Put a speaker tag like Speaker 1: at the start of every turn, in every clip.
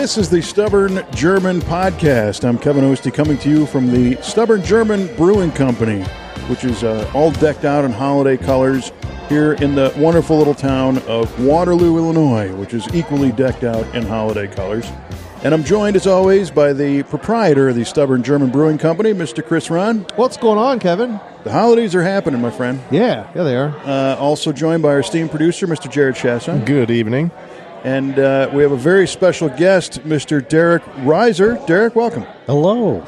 Speaker 1: This is the Stubborn German Podcast. I'm Kevin Ostie coming to you from the Stubborn German Brewing Company, which is all decked out in holiday colors here in the wonderful little town of Waterloo, Illinois, which is equally decked out in holiday colors. And I'm joined, as always, by the proprietor of the Stubborn German Brewing Company, Mr. Chris Ron.
Speaker 2: What's going on, Kevin?
Speaker 1: The holidays are happening, my friend.
Speaker 2: Yeah, they are.
Speaker 1: Also joined by our esteemed producer, Mr. Jared Chasson.
Speaker 3: Good evening.
Speaker 1: And we have a very special guest, Mr. Derek Reiser. Derek, welcome.
Speaker 4: Hello.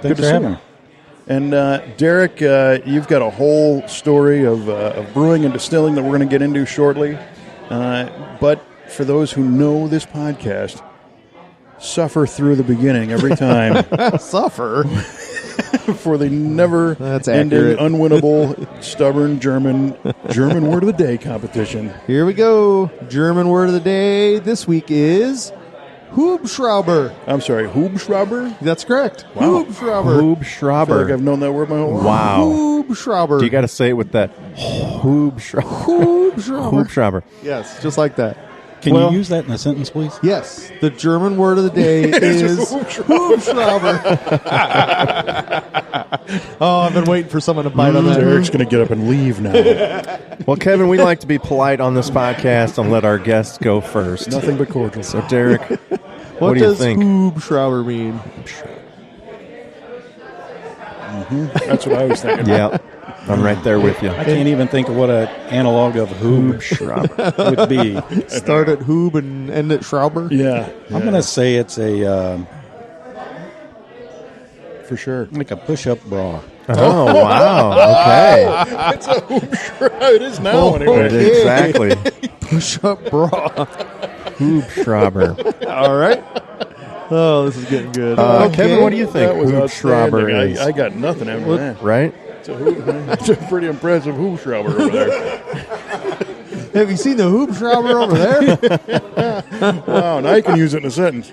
Speaker 4: Thanks for having me.
Speaker 1: And Derek, you've got a whole story of brewing and distilling that we're going to get into shortly. But for those who know this podcast, suffer through the beginning every time.
Speaker 2: Suffer?
Speaker 1: For the never-ending, unwinnable, stubborn German word of the day competition.
Speaker 2: Here we go. German word of the day this week is Hubschrauber.
Speaker 1: I'm sorry, Hubschrauber?
Speaker 2: That's correct.
Speaker 1: Wow.
Speaker 2: Hubschrauber.
Speaker 1: I feel like I've known that word my whole life.
Speaker 3: Wow.
Speaker 2: Hubschrauber.
Speaker 3: You got to say it with that
Speaker 2: Hubschrauber.
Speaker 3: Hubschrauber.
Speaker 2: Yes, just like that.
Speaker 4: Can you use that in a sentence, please?
Speaker 2: Yes. The German word of the day is Hubschrauber. Oh, I've been waiting for someone to bite on that.
Speaker 1: Derek's going to get up and leave now.
Speaker 3: Well, Kevin, we like to be polite on this podcast and let our guests go first.
Speaker 1: Nothing but cordial.
Speaker 3: So, Derek,
Speaker 2: What
Speaker 3: do you
Speaker 2: does
Speaker 3: think?
Speaker 2: Hubschrauber mean?
Speaker 1: That's what I was thinking.
Speaker 3: Yeah, I'm right there with you.
Speaker 4: I can't even think of what an analog of Hubschrauber would be.
Speaker 2: Start at Hub and end at Schrauber?
Speaker 1: Yeah.
Speaker 4: I'm going to say it's a
Speaker 1: For sure.
Speaker 4: like a push-up bra.
Speaker 3: Oh, wow. Okay.
Speaker 1: It's a Hubschrauber. It is now, anyway.
Speaker 2: Okay.
Speaker 3: Exactly.
Speaker 2: Push-up bra.
Speaker 3: Hubschrauber.
Speaker 2: All right. Oh, this is getting good.
Speaker 3: Kevin, what do you think
Speaker 1: That was
Speaker 3: Hubschrauber
Speaker 1: outstanding.
Speaker 3: is?
Speaker 1: I got nothing after that.
Speaker 3: Right?
Speaker 1: It's a pretty impressive Hubschrauber over there.
Speaker 2: Have you seen the Hubschrauber over there?
Speaker 1: Wow, now you can use it in a sentence.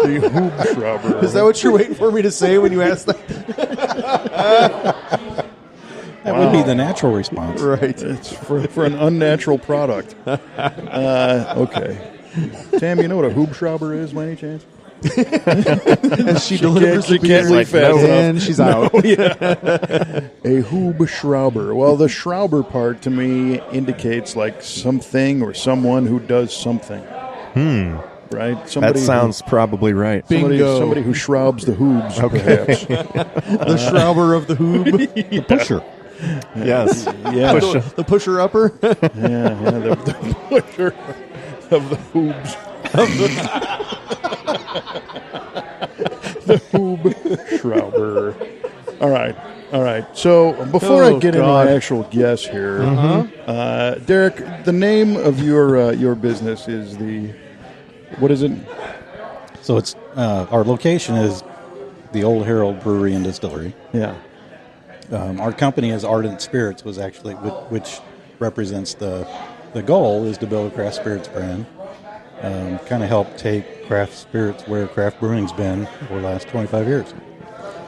Speaker 1: The Hubschrauber.
Speaker 2: Is that what you're waiting for me to say when you ask that?
Speaker 4: That would be the natural response.
Speaker 2: Right.
Speaker 1: It's for an unnatural product. Okay. Tam, you know what a Hubschrauber is, by any chance?
Speaker 2: And she delivers
Speaker 1: She
Speaker 2: the
Speaker 1: can't
Speaker 2: beer,
Speaker 1: leave fast
Speaker 2: and she's out.
Speaker 1: A Hubschrauber. Well, the Schrauber part to me indicates like something or someone who does something. Right?
Speaker 3: That sounds probably right.
Speaker 2: Bingo.
Speaker 1: Somebody who shroubs the hoobs, perhaps.
Speaker 2: The Schrauber of the Hoob.
Speaker 4: The pusher.
Speaker 3: Yes.
Speaker 1: Yeah.
Speaker 2: The pusher-upper.
Speaker 1: The pusher of the hoobs. The Hoob Schrauber. All right. So before I get into my actual guess here, Derek, the name of your business is what is it?
Speaker 4: So it's our location is the Old Herald Brewery and Distillery.
Speaker 1: Yeah.
Speaker 4: Our company is Ardent Spirits, was actually which represents the goal is to build a craft spirits brand. Kind of help take craft spirits where craft brewing's been for the last 25 years.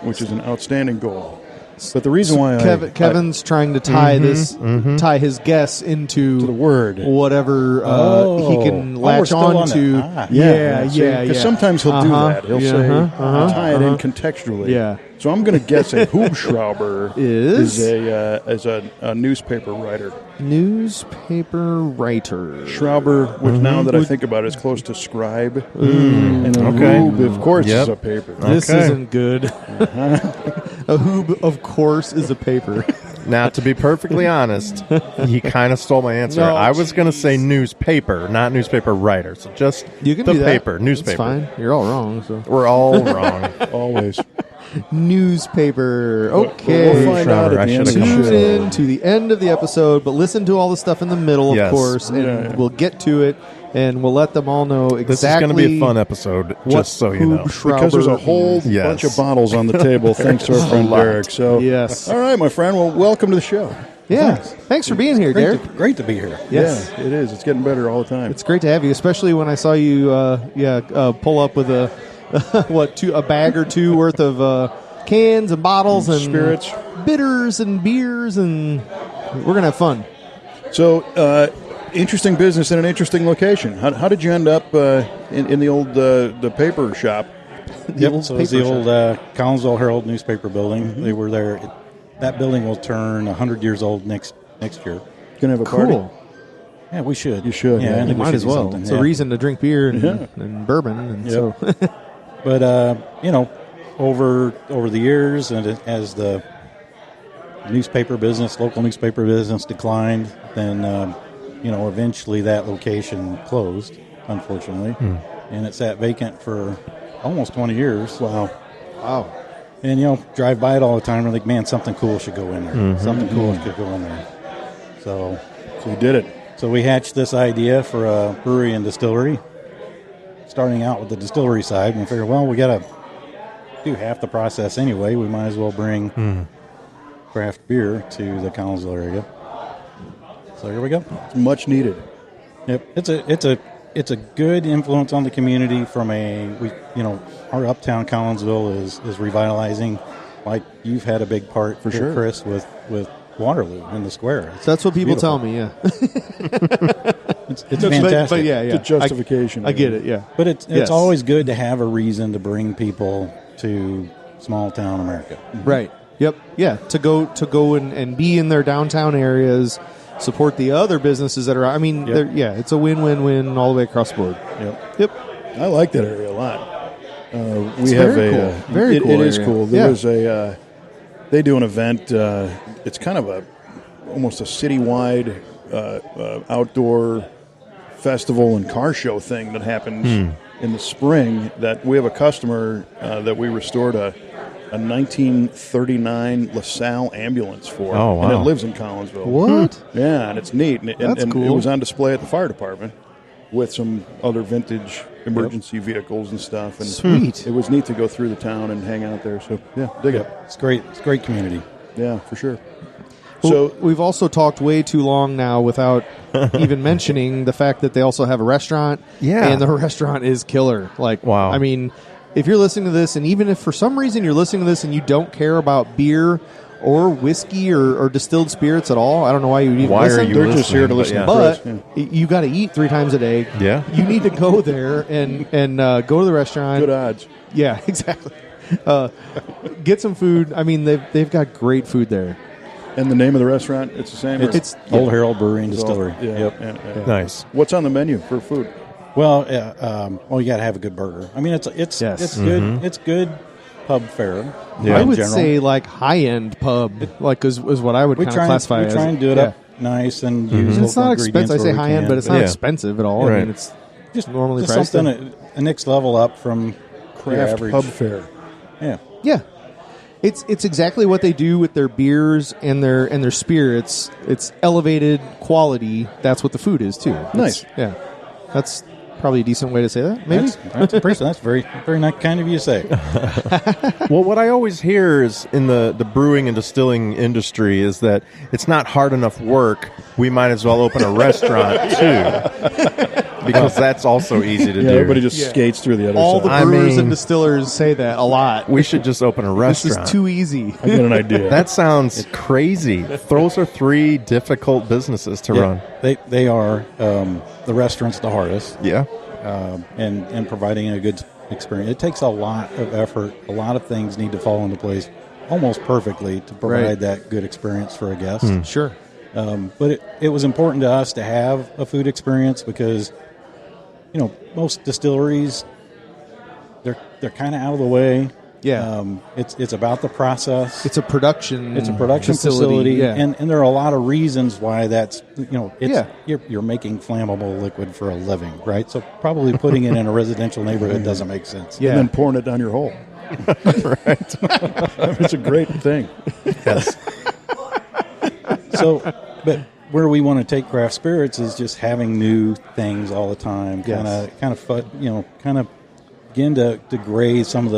Speaker 1: Which is an outstanding goal. But the reason why
Speaker 2: Kevin's trying to tie tie his guess into
Speaker 1: the word,
Speaker 2: whatever he can latch
Speaker 4: still
Speaker 2: on
Speaker 4: on
Speaker 2: to.
Speaker 4: that.
Speaker 2: Yeah.
Speaker 1: Because sometimes he'll do that. He'll say, tie it in contextually.
Speaker 2: Yeah.
Speaker 1: So I'm going to guess a Hubschrauber
Speaker 2: is
Speaker 1: a newspaper writer.
Speaker 2: Newspaper writer.
Speaker 1: Schrauber, which now that I think about it, is close to scribe. And a Hoob, of course, is a paper.
Speaker 2: This isn't good. A Hoob, of course, is a paper.
Speaker 3: Now, to be perfectly honest, you kind of stole my answer.
Speaker 2: No,
Speaker 3: I was going to say newspaper, not newspaper writer. So just
Speaker 2: You can
Speaker 3: the
Speaker 2: do that.
Speaker 3: paper, newspaper.
Speaker 2: That's fine. You're all wrong. So
Speaker 3: We're all wrong.
Speaker 1: Always.
Speaker 2: newspaper. Okay.
Speaker 1: We'll find out at
Speaker 3: I
Speaker 1: the end of
Speaker 3: should've
Speaker 1: the
Speaker 3: come
Speaker 2: Tune
Speaker 1: show.
Speaker 2: in to the end of the episode, but listen to all the stuff in the middle, of
Speaker 3: Yes.
Speaker 2: course, and
Speaker 1: Yeah.
Speaker 2: we'll get to it, and we'll let them all know exactly.
Speaker 3: This is going to be a fun episode,
Speaker 2: what
Speaker 3: just so you know.
Speaker 2: Hubschrauber
Speaker 1: Because there's a whole
Speaker 2: is.
Speaker 3: Yes.
Speaker 1: bunch of bottles on the table, thanks to our friend Derek. So,
Speaker 2: Yes.
Speaker 1: all right, my friend. Well, welcome to the show.
Speaker 2: Yeah. Thanks for being here, Derek.
Speaker 4: Great to be here.
Speaker 2: Yes.
Speaker 1: Yeah, it is. It's getting better all the time.
Speaker 2: It's great to have you, especially when I saw you pull up with a a bag or two worth of cans and bottles and
Speaker 1: spirits,
Speaker 2: bitters and beers, and we're going to have fun.
Speaker 1: So, Interesting business in an interesting location. How did you end up in the old the paper shop?
Speaker 4: So it was the old Old Herald newspaper building.
Speaker 1: Mm-hmm.
Speaker 4: They were there. That building will turn 100 years old next year.
Speaker 1: Gonna have a party?
Speaker 2: Cool.
Speaker 4: Yeah, we should.
Speaker 1: You should.
Speaker 4: Yeah,
Speaker 1: Yeah.
Speaker 4: I
Speaker 2: You
Speaker 4: think we
Speaker 2: might
Speaker 4: should
Speaker 2: as
Speaker 4: do
Speaker 2: well.
Speaker 4: something,
Speaker 2: It's
Speaker 4: yeah.
Speaker 2: a reason to drink beer and,
Speaker 1: Yeah.
Speaker 2: and bourbon, and
Speaker 4: Yep.
Speaker 2: so
Speaker 4: But over the years, and as the local newspaper business declined, then eventually that location closed, unfortunately, and it sat vacant for almost 20 years.
Speaker 1: Wow.
Speaker 4: And drive by it all the time and think, man, something cool should go in there. Something cool should go in there. So
Speaker 1: you did it.
Speaker 4: So we hatched this idea for a brewery and distillery, starting out with the distillery side, and we figured, well, we got to do half the process anyway. We might as well bring craft beer to the Collinsville area. So here we go.
Speaker 1: It's much needed.
Speaker 4: Yep, it's a good influence on the community. Our uptown Collinsville is revitalizing, like you've had a big part
Speaker 1: For
Speaker 4: here,
Speaker 1: sure.
Speaker 4: Chris, with Waterloo in the square.
Speaker 2: that's what people
Speaker 4: beautiful.
Speaker 2: tell me. Yeah,
Speaker 4: It's fantastic.
Speaker 2: but yeah,
Speaker 1: It's a justification.
Speaker 2: I get it. Yeah,
Speaker 4: But it's
Speaker 2: Yes.
Speaker 4: always good to have a reason to bring people to small town America.
Speaker 2: right. Yep. Yeah, to go and be in their downtown areas, support the other businesses that are. I mean,
Speaker 4: Yep.
Speaker 2: it's a win-win-win all the way across the board. Yep.
Speaker 1: I like that area a lot. We
Speaker 2: It's
Speaker 1: have
Speaker 2: very
Speaker 1: a
Speaker 2: cool. Very cool
Speaker 1: It is
Speaker 2: area.
Speaker 1: cool. There
Speaker 2: Yeah.
Speaker 1: was a. They do an event. It's kind of almost a citywide outdoor festival and car show thing that happens in the spring. That we have a customer that we restored a 1939 LaSalle ambulance for.
Speaker 3: Oh, wow.
Speaker 1: And it lives in Collinsville.
Speaker 2: What?
Speaker 1: Yeah, and it's neat. And,
Speaker 2: That's
Speaker 1: and
Speaker 2: cool.
Speaker 1: it was on display at the fire department with some other vintage emergency vehicles and stuff. And
Speaker 2: Sweet.
Speaker 1: It was neat to go through the town and hang out there. So, yeah, dig it.
Speaker 4: It's great. It's a great community.
Speaker 1: Yeah, for sure.
Speaker 2: Well,
Speaker 1: So,
Speaker 2: we've also talked way too long now without even mentioning the fact that they also have a restaurant.
Speaker 3: Yeah.
Speaker 2: And the restaurant is killer. Like,
Speaker 3: Wow.
Speaker 2: I mean, if you're listening to this, and even if for some reason you're listening to this and you don't care about beer or whiskey or distilled spirits at all, I don't know why you would even
Speaker 3: Why
Speaker 2: listen.
Speaker 3: are you
Speaker 1: they're just here to
Speaker 3: listening?
Speaker 1: listen
Speaker 3: But,
Speaker 1: to
Speaker 2: But
Speaker 1: Chris.
Speaker 2: you got to eat 3 times a day.
Speaker 3: Yeah.
Speaker 2: You need to go there and go to the restaurant.
Speaker 1: Good odds.
Speaker 2: Yeah, exactly. Get some food. I mean, they've got great food there.
Speaker 1: And the name of the restaurant, it's the same?
Speaker 4: It's
Speaker 1: Or-
Speaker 4: Old Herald Brewery and
Speaker 1: It's all-
Speaker 4: Distillery.
Speaker 1: Yeah,
Speaker 4: Yep.
Speaker 1: yeah.
Speaker 3: Nice.
Speaker 1: What's on the menu for food?
Speaker 4: Well, you got to have a good burger. I mean, it's
Speaker 2: Yes.
Speaker 4: good. It's good pub fare.
Speaker 3: Yeah.
Speaker 2: I
Speaker 4: in
Speaker 2: would
Speaker 4: general.
Speaker 2: say like high end pub, like is what I would
Speaker 4: we
Speaker 2: kind of
Speaker 4: try
Speaker 2: classify
Speaker 4: we
Speaker 2: as.
Speaker 4: try and do it
Speaker 2: yeah.
Speaker 4: up nice and use
Speaker 2: It's
Speaker 4: local
Speaker 2: not
Speaker 4: ingredients
Speaker 2: expensive. I say
Speaker 4: where we
Speaker 2: high end,
Speaker 4: can,
Speaker 2: but it's not
Speaker 3: Yeah.
Speaker 2: expensive at all. I
Speaker 3: Right.
Speaker 2: mean, it's
Speaker 4: just
Speaker 2: normally
Speaker 4: just
Speaker 2: priced.
Speaker 4: something a next level up from your
Speaker 1: Craft
Speaker 4: average
Speaker 1: pub fare.
Speaker 4: Yeah.
Speaker 2: Yeah, it's exactly what they do with their beers and their spirits. It's elevated quality. That's what the food is too.
Speaker 1: Nice.
Speaker 2: Yeah, that's probably a decent way to say that. Maybe.
Speaker 4: That's impressive. That's very very nice, kind of you to say.
Speaker 3: Well, what I always hear is in the brewing and distilling industry is that it's not hard enough work. We might as well open a restaurant too, because that's also easy to
Speaker 1: Yeah,
Speaker 3: do.
Speaker 1: everybody just skates through the other
Speaker 2: All the
Speaker 1: side.
Speaker 3: I
Speaker 2: brewers
Speaker 3: mean-
Speaker 2: and distillers say that a lot.
Speaker 3: We should just open a
Speaker 2: This
Speaker 3: restaurant.
Speaker 2: is too easy.
Speaker 1: I got an idea.
Speaker 3: That sounds crazy. Those are 3 difficult businesses to run.
Speaker 4: They are the restaurant's the hardest,
Speaker 3: Yeah.
Speaker 4: and providing a good experience. It takes a lot of effort. A lot of things need to fall into place almost perfectly to provide
Speaker 2: Right.
Speaker 4: that good experience for a guest.
Speaker 2: Sure.
Speaker 4: But it was important to us to have a food experience because, most distilleries, they're kind of out of the way.
Speaker 2: Yeah.
Speaker 4: It's about the process.
Speaker 2: It's a production.
Speaker 4: It's a production facility,
Speaker 2: Yeah.
Speaker 4: and there are a lot of reasons why that's
Speaker 2: Yeah.
Speaker 4: you're making flammable liquid for a living, right? So probably putting it in a residential neighborhood doesn't make sense.
Speaker 2: yeah.
Speaker 1: And then pouring it down your hole.
Speaker 3: Right.
Speaker 1: It's a great thing.
Speaker 3: Yes.
Speaker 4: So, but where we want to take craft spirits is just having new things all the time,
Speaker 2: Yes.
Speaker 4: kind of begin to graze some of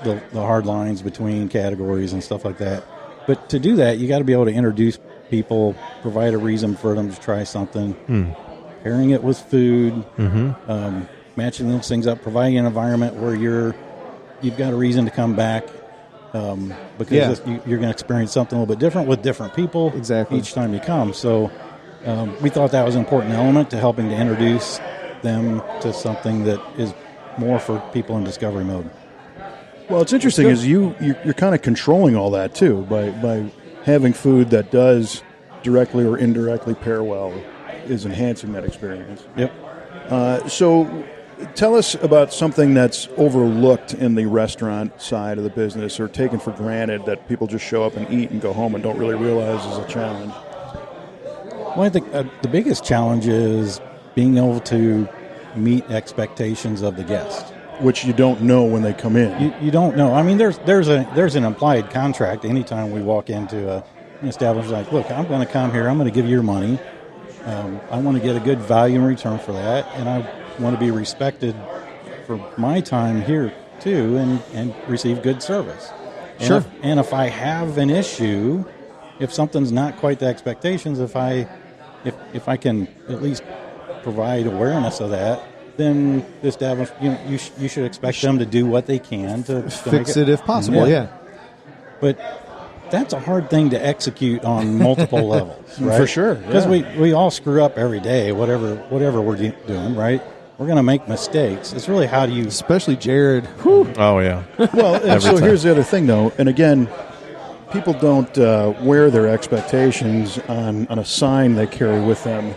Speaker 4: the hard lines between categories and stuff like that. But to do that, you got to be able to introduce people, provide a reason for them to try something, pairing it with food, matching those things up, providing an environment where you've got a reason to come back. Because
Speaker 2: Yeah.
Speaker 4: you're going to experience something a little bit different with different people
Speaker 2: Exactly.
Speaker 4: each time you come. So we thought that was an important element to helping to introduce them to something that is more for people in discovery mode.
Speaker 1: Well, it's interesting is you're kind of controlling all that too by having food that does directly or indirectly pair well is enhancing that experience.
Speaker 4: Yep.
Speaker 1: So tell us about something that's overlooked in the restaurant side of the business or taken for granted that people just show up and eat and go home and don't really realize is a challenge.
Speaker 4: Well, I think the biggest challenge is being able to meet expectations of the guest.
Speaker 1: Which you don't know when they come in.
Speaker 4: You don't know. I mean, there's an implied contract anytime we walk into an establishment. Like, look, I'm going to come here. I'm going to give you your money. I want to get a good value in return for that, and I want to be respected for my time here too, and receive good service.
Speaker 2: Sure.
Speaker 4: And if I have an issue, if something's not quite the expectations, if I can at least provide awareness of that, then the establishment, you should expect them to do what they can to
Speaker 2: Fix it if possible, yeah.
Speaker 4: But that's a hard thing to execute on multiple levels, right?
Speaker 1: For sure,
Speaker 4: Because we all screw up every day, whatever we're doing, right? We're going to make mistakes. It's really how do you...
Speaker 2: Especially Jared. Whew.
Speaker 3: Oh, yeah.
Speaker 1: Well, and so here's the other thing, though. And again, people don't wear their expectations on a sign they carry with them.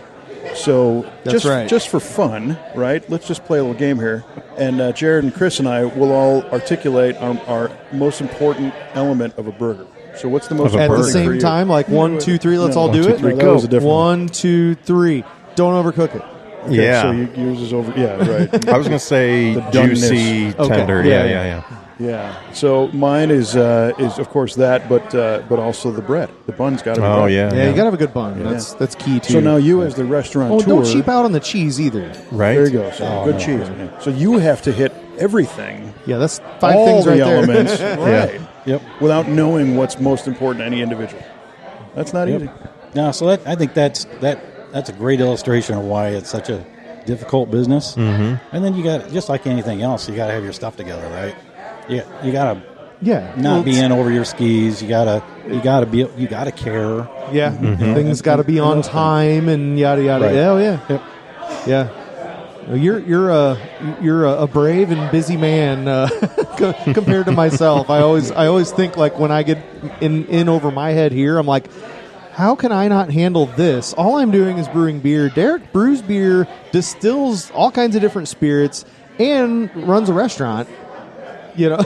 Speaker 1: So
Speaker 2: That's right.
Speaker 1: just for fun, right? Let's just play a little game here. And Jared and Chris and I will all articulate our most important element of a burger. So what's the most
Speaker 2: At
Speaker 1: important
Speaker 2: the
Speaker 1: thing for
Speaker 2: same
Speaker 1: you?
Speaker 2: time, like 1, 2, 3, let's all do
Speaker 1: 1, 2,
Speaker 2: it.
Speaker 1: 3, that was a different one.
Speaker 2: 1, 2, 3. Don't overcook it.
Speaker 1: Okay,
Speaker 3: Yeah.
Speaker 1: So yours is over. Yeah, right.
Speaker 3: I was going to say
Speaker 1: The doneness.
Speaker 3: juicy,
Speaker 2: Okay.
Speaker 3: tender.
Speaker 2: Yeah,
Speaker 3: Yeah.
Speaker 1: Yeah. So mine is of course that, but also the bread. The bun's got to be
Speaker 3: Oh,
Speaker 1: right.
Speaker 3: yeah.
Speaker 2: Yeah, you got to have a good bun. That's key, too.
Speaker 1: So now you as the restaurateur.
Speaker 2: Oh, don't cheap out on the cheese either.
Speaker 3: Right?
Speaker 1: There you go. So good cheese. So you have to hit everything.
Speaker 2: Yeah, that's 5
Speaker 1: all
Speaker 2: things
Speaker 1: the
Speaker 2: right there.
Speaker 1: elements, right?
Speaker 4: Yep.
Speaker 1: Without knowing what's most important to any individual. That's not easy.
Speaker 4: No, so I think that's a great illustration of why it's such a difficult business. Mm-hmm. And then you got, just like anything else, you got to have your stuff together, right? You got to not be in over your skis. You got to care.
Speaker 2: Yeah, things got to be on time and yada yada.
Speaker 4: Right.
Speaker 2: Yeah, oh, yeah,
Speaker 4: Yep.
Speaker 2: yeah. Well, you're a brave and busy man compared to myself. I always think like when I get in over my head here, I'm like, how can I not handle this? All I'm doing is brewing beer. Derek brews beer, distills all kinds of different spirits, and runs a restaurant. You know,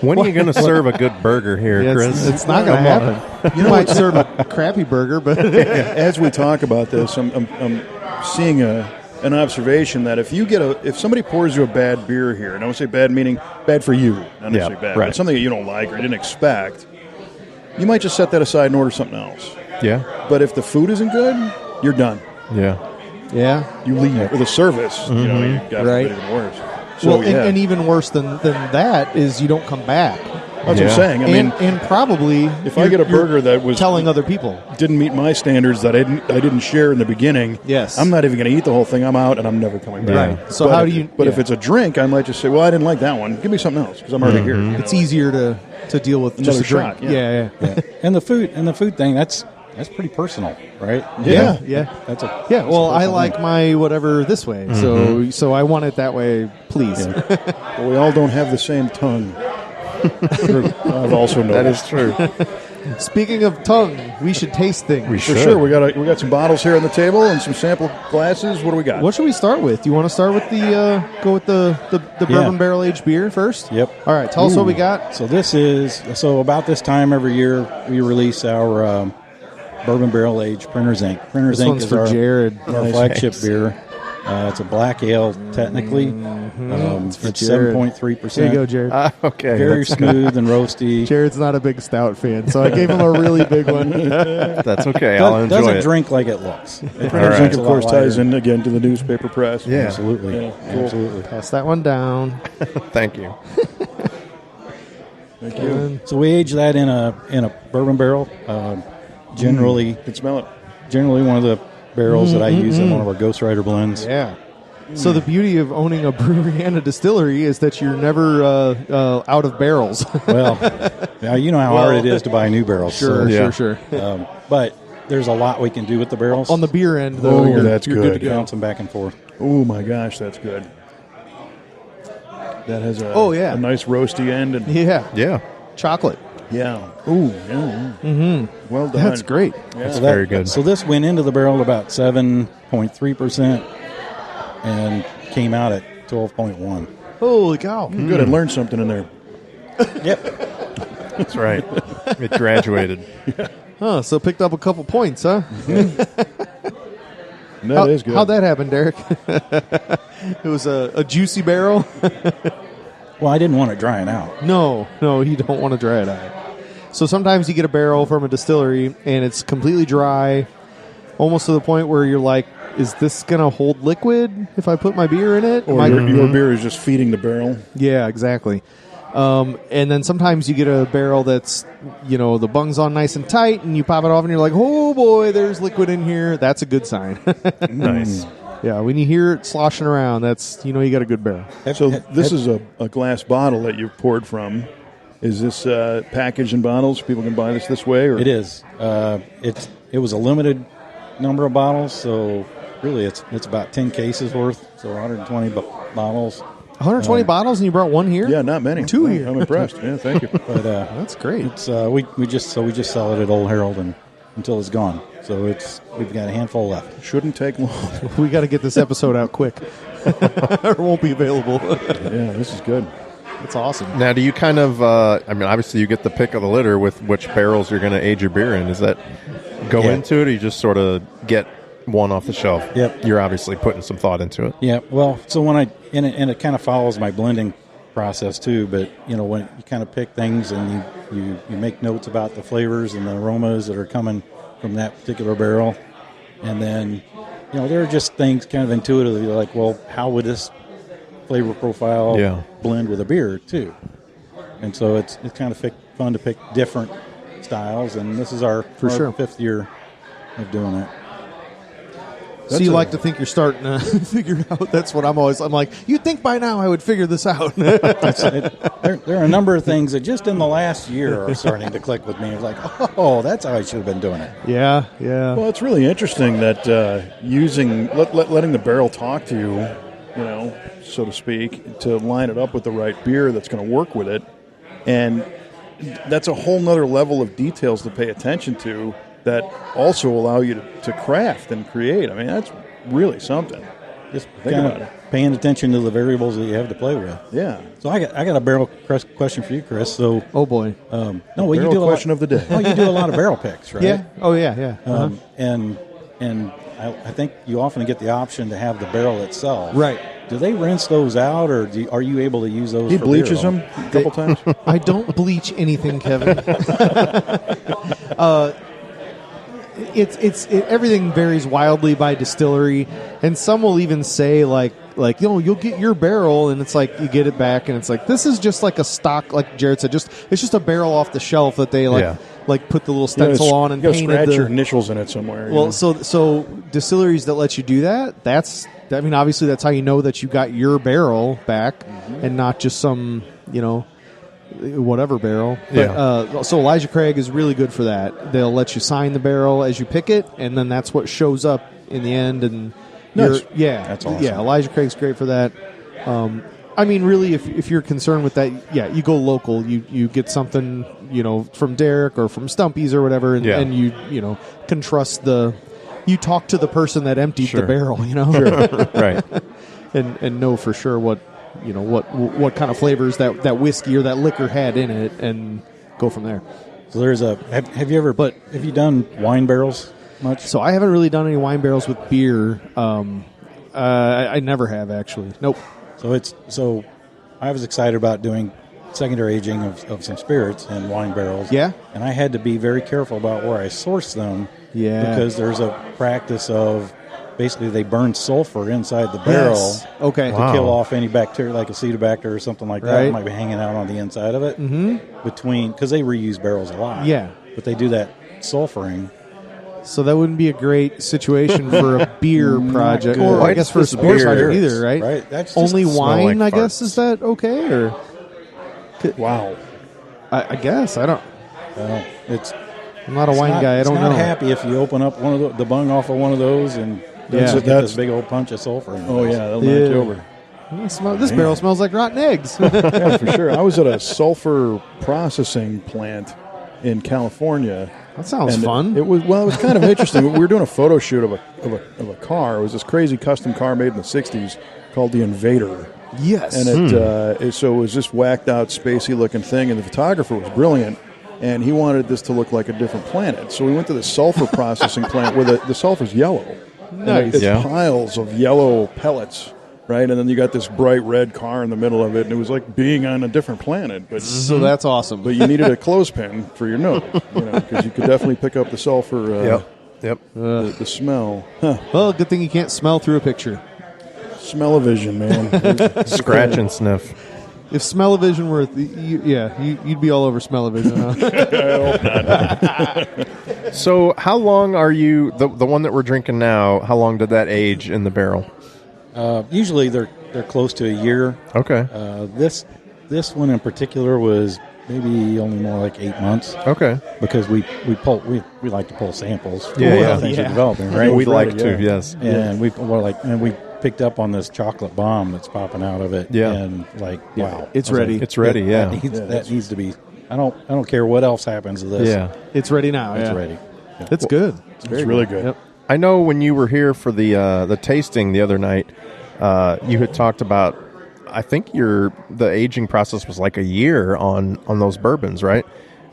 Speaker 3: When are you going to serve a good burger here,
Speaker 2: Yeah,
Speaker 3: Chris?
Speaker 2: it's not going to happen. You might serve a crappy burger, but
Speaker 1: As we talk about this, I'm seeing an observation that if somebody pours you a bad beer here, and I would say bad meaning bad for you, not necessarily bad,
Speaker 3: right.
Speaker 1: but something that you don't like or didn't expect, you might just set that aside and order something else.
Speaker 3: Yeah.
Speaker 1: But if the food isn't good, you're done.
Speaker 3: Yeah.
Speaker 2: yeah.
Speaker 1: You leave. Or the service, you got
Speaker 2: Right.
Speaker 1: it even worse. So,
Speaker 2: Well, and even worse than that is you don't come back.
Speaker 1: that's what I'm
Speaker 3: Yeah.
Speaker 1: saying. I mean,
Speaker 2: and probably
Speaker 1: if I get a burger that was
Speaker 2: telling other people.
Speaker 1: didn't meet my standards that I didn't share in the beginning,
Speaker 2: Yes.
Speaker 1: I'm not even going to eat the whole thing. I'm out, and I'm never coming back.
Speaker 3: Right.
Speaker 2: So
Speaker 1: But
Speaker 2: how
Speaker 1: if-
Speaker 2: do you?
Speaker 1: But if
Speaker 2: yeah.
Speaker 1: it's a drink, I might just say, "Well, I didn't like that one. Give me something else because I'm already here."
Speaker 2: It's easier to deal with just
Speaker 1: Another
Speaker 2: a drink.
Speaker 1: shot, yeah.
Speaker 2: Yeah.
Speaker 4: And the food thing, that's pretty personal, right?
Speaker 1: Yeah.
Speaker 2: Yeah.
Speaker 4: That's a
Speaker 2: Yeah, well, I
Speaker 4: personal
Speaker 2: like
Speaker 4: thing.
Speaker 2: my whatever this way, so I want it that way, please.
Speaker 1: But we all don't have the same tongue. I've also noticed.
Speaker 3: That is true.
Speaker 2: Speaking of tongue, we should taste things.
Speaker 3: We
Speaker 1: For
Speaker 3: should.
Speaker 1: sure. We got some bottles here on the table and some sample glasses. What do we got?
Speaker 2: What should we start with? Do you want to start with the bourbon barrel aged beer first?
Speaker 4: Yep.
Speaker 2: All right, tell us what we got.
Speaker 4: So about this time every year we release our bourbon barrel aged Printer's Ink. Printer's
Speaker 2: This
Speaker 4: Ink
Speaker 2: one's
Speaker 4: is
Speaker 2: for
Speaker 4: our
Speaker 2: Jared.
Speaker 4: flagship beer. It's a black ale, technically.
Speaker 2: for
Speaker 4: It's
Speaker 2: Jared.
Speaker 4: 7.3%.
Speaker 2: There you go, Jared.
Speaker 3: Okay.
Speaker 4: Very
Speaker 3: That's,
Speaker 4: smooth and roasty.
Speaker 2: Jared's not a big stout fan, so I gave him a really big one.
Speaker 3: that's okay. I'll enjoy
Speaker 4: Doesn't
Speaker 3: it.
Speaker 4: drink like it looks.
Speaker 1: Printer's
Speaker 3: right.
Speaker 1: Ink, of course, ties in again to the newspaper press.
Speaker 3: Yeah.
Speaker 4: Absolutely.
Speaker 1: Yeah, cool.
Speaker 4: Absolutely.
Speaker 2: Pass that one down.
Speaker 3: Thank you.
Speaker 1: Thank you.
Speaker 4: So we age that in a bourbon barrel. Generally,
Speaker 1: You can smell it.
Speaker 4: generally one of the barrels that I use in one of our Ghost Rider blends.
Speaker 2: Yeah. So the beauty of owning a brewery and a distillery is that you're never out of barrels.
Speaker 4: Well, now you know how hard it is to buy new barrels.
Speaker 2: Sure,
Speaker 4: so,
Speaker 3: Yeah.
Speaker 2: sure.
Speaker 4: but there's a lot we can do with the barrels.
Speaker 2: On the beer end, though,
Speaker 1: Oh,
Speaker 2: you're,
Speaker 1: that's
Speaker 2: you're
Speaker 1: good.
Speaker 2: good to go.
Speaker 4: Bounce them back and forth.
Speaker 1: Oh my gosh, that's good. That has a
Speaker 2: yeah.
Speaker 1: a nice roasty end and
Speaker 2: Yeah, chocolate.
Speaker 1: yeah. Ooh, yeah. Mm-hmm. Well done.
Speaker 2: That's great.
Speaker 1: Yeah.
Speaker 4: So
Speaker 3: very good.
Speaker 4: So this went into the barrel about 7.3% and came out at 12.1.
Speaker 2: Holy cow!
Speaker 1: Good. I learned something in there.
Speaker 4: Yep.
Speaker 3: That's right. It graduated.
Speaker 2: Huh? So picked up a couple points, huh?
Speaker 1: That is good.
Speaker 2: How'd that happen, Derek? It was a juicy barrel.
Speaker 4: Well, I didn't want it drying out.
Speaker 2: No, you don't want to dry it out. So sometimes you get a barrel from a distillery and it's completely dry, almost to the point where you're like, is this going to hold liquid if I put my beer in it?
Speaker 1: Or your beer is just feeding the barrel.
Speaker 2: Yeah, exactly. And then sometimes you get a barrel that's, the bung's on nice and tight, and you pop it off and you're like, oh boy, there's liquid in here. That's a good sign.
Speaker 3: Nice.
Speaker 2: Yeah, when you hear it sloshing around, that's, you got a good barrel.
Speaker 1: So this is a glass bottle that you've poured from. Is this packaged in bottles? People can buy this way? Or?
Speaker 4: It is. It was a limited number of bottles, so really it's about 10 cases worth, so 120 bottles.
Speaker 2: 120 bottles, and you brought one here?
Speaker 1: Yeah, not many.
Speaker 2: 2 here.
Speaker 1: I'm impressed. Yeah, thank you.
Speaker 4: But
Speaker 2: That's great.
Speaker 4: it's we just sell it at Old Herald until it's gone. So we've got a handful left.
Speaker 1: Shouldn't take long.
Speaker 2: We got to get this episode out quick, or it won't be available.
Speaker 1: Yeah, this is good.
Speaker 2: It's awesome.
Speaker 3: Now, do you kind of, obviously you get the pick of the litter with which barrels you're going to age your beer in. Does that go
Speaker 4: Yeah.
Speaker 3: into it, or you just sort of get one off the shelf?
Speaker 4: Yep.
Speaker 3: You're obviously putting some thought into it.
Speaker 4: Yeah, well, so when and it kind of follows my blending process too, but when you kind of pick things and you make notes about the flavors and the aromas that are coming from that particular barrel, and then there are just things kind of intuitively like, well, how would this flavor profile blend with a beer too? And so it's kind of fun to pick different styles, and this is our
Speaker 2: sure.
Speaker 4: 5th year of doing it.
Speaker 2: So you like to think you're starting to figure it out. That's what I'm like, you'd think by now I would figure this out.
Speaker 4: There are a number of things that just in the last year are starting to click with me. It's like, oh, that's how I should have been doing it.
Speaker 2: Yeah.
Speaker 1: Well, it's really interesting that letting the barrel talk to you, so to speak, to line it up with the right beer that's going to work with it. And that's a whole nother level of details to pay attention to that also allow you to craft and create. I mean, that's really something.
Speaker 4: Just
Speaker 1: Think
Speaker 4: kind
Speaker 1: about
Speaker 4: of
Speaker 1: it.
Speaker 4: paying attention to the variables that you have to play with.
Speaker 1: Yeah.
Speaker 4: So I got a barrel question for you, Chris. So
Speaker 2: Oh boy.
Speaker 4: you
Speaker 1: Barrel
Speaker 4: do
Speaker 1: question of the day.
Speaker 4: Oh, you do a lot of barrel picks, right?
Speaker 2: Yeah. Oh yeah. Uh-huh.
Speaker 4: And I think you often get the option to have the barrel itself.
Speaker 2: Right.
Speaker 4: Do they rinse those out, or are you able to use those?
Speaker 1: He
Speaker 4: for
Speaker 1: bleaches
Speaker 4: beer?
Speaker 1: them a couple times.
Speaker 2: I don't bleach anything, Kevin. Everything varies wildly by distillery, and some will even say like you'll get your barrel, and it's like you get it back, and it's like this is just like a stock, like Jared said, it's just a barrel off the shelf that they put the little stencil on and painted
Speaker 1: scratch your initials in it somewhere.
Speaker 2: Well, so distilleries that let you do that, obviously that's how you know that you got your barrel back, and not just some whatever barrel. But, so Elijah Craig is really good for that. They'll let you sign the barrel as you pick it, and then that's what shows up in the end. And
Speaker 1: Nice.
Speaker 4: That's awesome.
Speaker 2: Yeah, Elijah Craig's great for that. Really, if you're concerned with that, you go local. You get something, from Derek or from Stumpy's or whatever, and you can trust you talk to the person that emptied the barrel,
Speaker 3: Right.
Speaker 2: and know for sure what kind of flavors that whiskey or that liquor had in it, and go from there.
Speaker 4: So there's have you done wine barrels much?
Speaker 2: So I haven't really done any wine barrels with beer. I never have, actually. Nope.
Speaker 4: So I was excited about doing secondary aging of some spirits in wine barrels.
Speaker 2: Yeah.
Speaker 4: And I had to be very careful about where I source them.
Speaker 2: Yeah.
Speaker 4: Because there's a practice of basically they burn sulfur inside the barrel.
Speaker 2: Yes. Okay.
Speaker 4: To
Speaker 3: Wow.
Speaker 4: kill off any bacteria like acetobacter or something like that
Speaker 2: Right.
Speaker 4: that might be hanging out on the inside of it. Mm-hmm. Because they reuse barrels a lot.
Speaker 2: Yeah.
Speaker 4: But they do that sulfuring.
Speaker 2: So that wouldn't be a great situation for a beer project,
Speaker 4: good.
Speaker 2: or I
Speaker 3: Why
Speaker 2: guess
Speaker 3: does
Speaker 2: for a
Speaker 3: this
Speaker 2: sports
Speaker 3: beer-
Speaker 2: project either, right?
Speaker 4: Right. That's just
Speaker 2: Only
Speaker 3: smell
Speaker 2: wine,
Speaker 3: like
Speaker 2: I guess.
Speaker 3: farts.
Speaker 2: Is that okay? Or
Speaker 1: Wow.
Speaker 2: I guess I don't.
Speaker 4: it's
Speaker 2: I'm not a wine guy. I don't know.
Speaker 4: It's not happy if you open up one of the bung off of one of those and get this big old punch of sulfur.
Speaker 1: Oh, yeah, that'll knock you over.
Speaker 2: This barrel smells like rotten eggs.
Speaker 1: Yeah, for sure. I was at a sulfur processing plant in California.
Speaker 2: That sounds fun.
Speaker 1: It was kind of interesting. We were doing a photo shoot of a car. It was this crazy custom car made in the '60s called the Invader.
Speaker 2: Yes,
Speaker 1: and it was this whacked out, spacey looking thing, and the photographer was brilliant. And he wanted this to look like a different planet. So we went to the sulfur processing plant where the sulfur's yellow.
Speaker 2: Nice.
Speaker 1: It's piles of yellow pellets, right? And then you got this bright red car in the middle of it, and it was like being on a different planet. But
Speaker 2: so that's awesome.
Speaker 1: But you needed a clothespin for your nose, because you could definitely pick up the sulfur. The smell. Huh.
Speaker 2: Well, good thing you can't smell through a picture.
Speaker 1: Smell-o-vision, man.
Speaker 3: Scratch and sniff.
Speaker 2: If smell-o-vision were, you'd be all over smell-o-vision, huh?
Speaker 3: So how long are you, the one that we're drinking now, how long did that age in the barrel?
Speaker 4: Usually they're close to a year.
Speaker 3: Okay.
Speaker 4: This one in particular was maybe only more like 8 months.
Speaker 3: Okay.
Speaker 4: Because we like to pull samples for things we're developing, right?
Speaker 3: We'd like to, yes.
Speaker 4: And we picked up on this chocolate bomb that's popping out of it.
Speaker 3: Yeah.
Speaker 4: And wow.
Speaker 2: It's ready.
Speaker 3: It's ready, yeah.
Speaker 4: That needs to be. I don't care what else happens to this.
Speaker 3: Yeah.
Speaker 2: It's ready now.
Speaker 4: It's ready. Yeah.
Speaker 2: It's good.
Speaker 1: It's really good.
Speaker 2: Yep.
Speaker 3: I know when you were here for the tasting the other night, you had talked about, I think the aging process was like a year on those bourbons, right?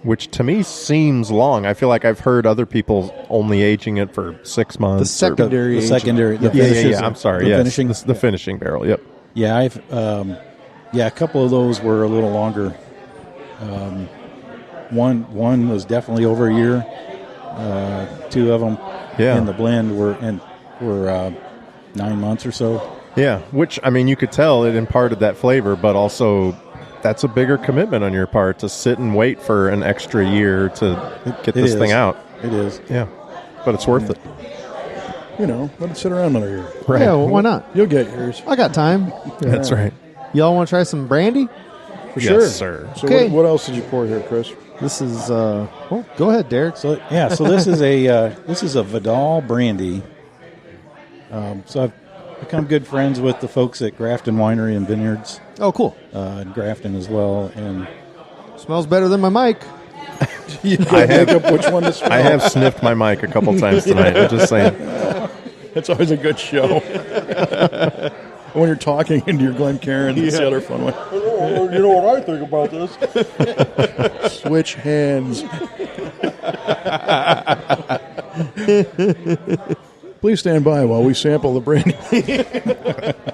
Speaker 3: Which to me seems long. I feel like I've heard other people only aging it for 6 months.
Speaker 2: The secondary.
Speaker 3: I'm sorry. The finishing barrel. Yep.
Speaker 4: Yeah, a couple of those were a little longer. One was definitely over a year. Two of them in the blend were 9 months or so.
Speaker 3: Yeah, which, I mean, you could tell it imparted that flavor, but also that's a bigger commitment on your part to sit and wait for an extra year to get this thing out.
Speaker 4: It is.
Speaker 3: Yeah, but it's worth it.
Speaker 1: Let it sit around another year.
Speaker 3: Right.
Speaker 2: Yeah, well, why not?
Speaker 1: You'll get yours.
Speaker 2: I got time.
Speaker 3: That's right.
Speaker 2: Y'all want to try some brandy?
Speaker 1: For sure.
Speaker 3: Yes, sir.
Speaker 1: So
Speaker 2: Okay.
Speaker 1: what else did you pour here, Chris?
Speaker 2: This is, go ahead, Derek.
Speaker 4: So this is a Vidal brandy. So I've become good friends with the folks at Grafton Winery and Vineyards.
Speaker 2: Oh, cool.
Speaker 4: In Grafton as well, and
Speaker 2: Smells better than my mic.
Speaker 1: I have which one to smell.
Speaker 3: I have sniffed my mic a couple times tonight. I'm just saying.
Speaker 1: It's always a good show. When you're talking into your Glencairn, that's the other fun one. You know what I think about this? Switch hands. Please stand by while we sample the brandy.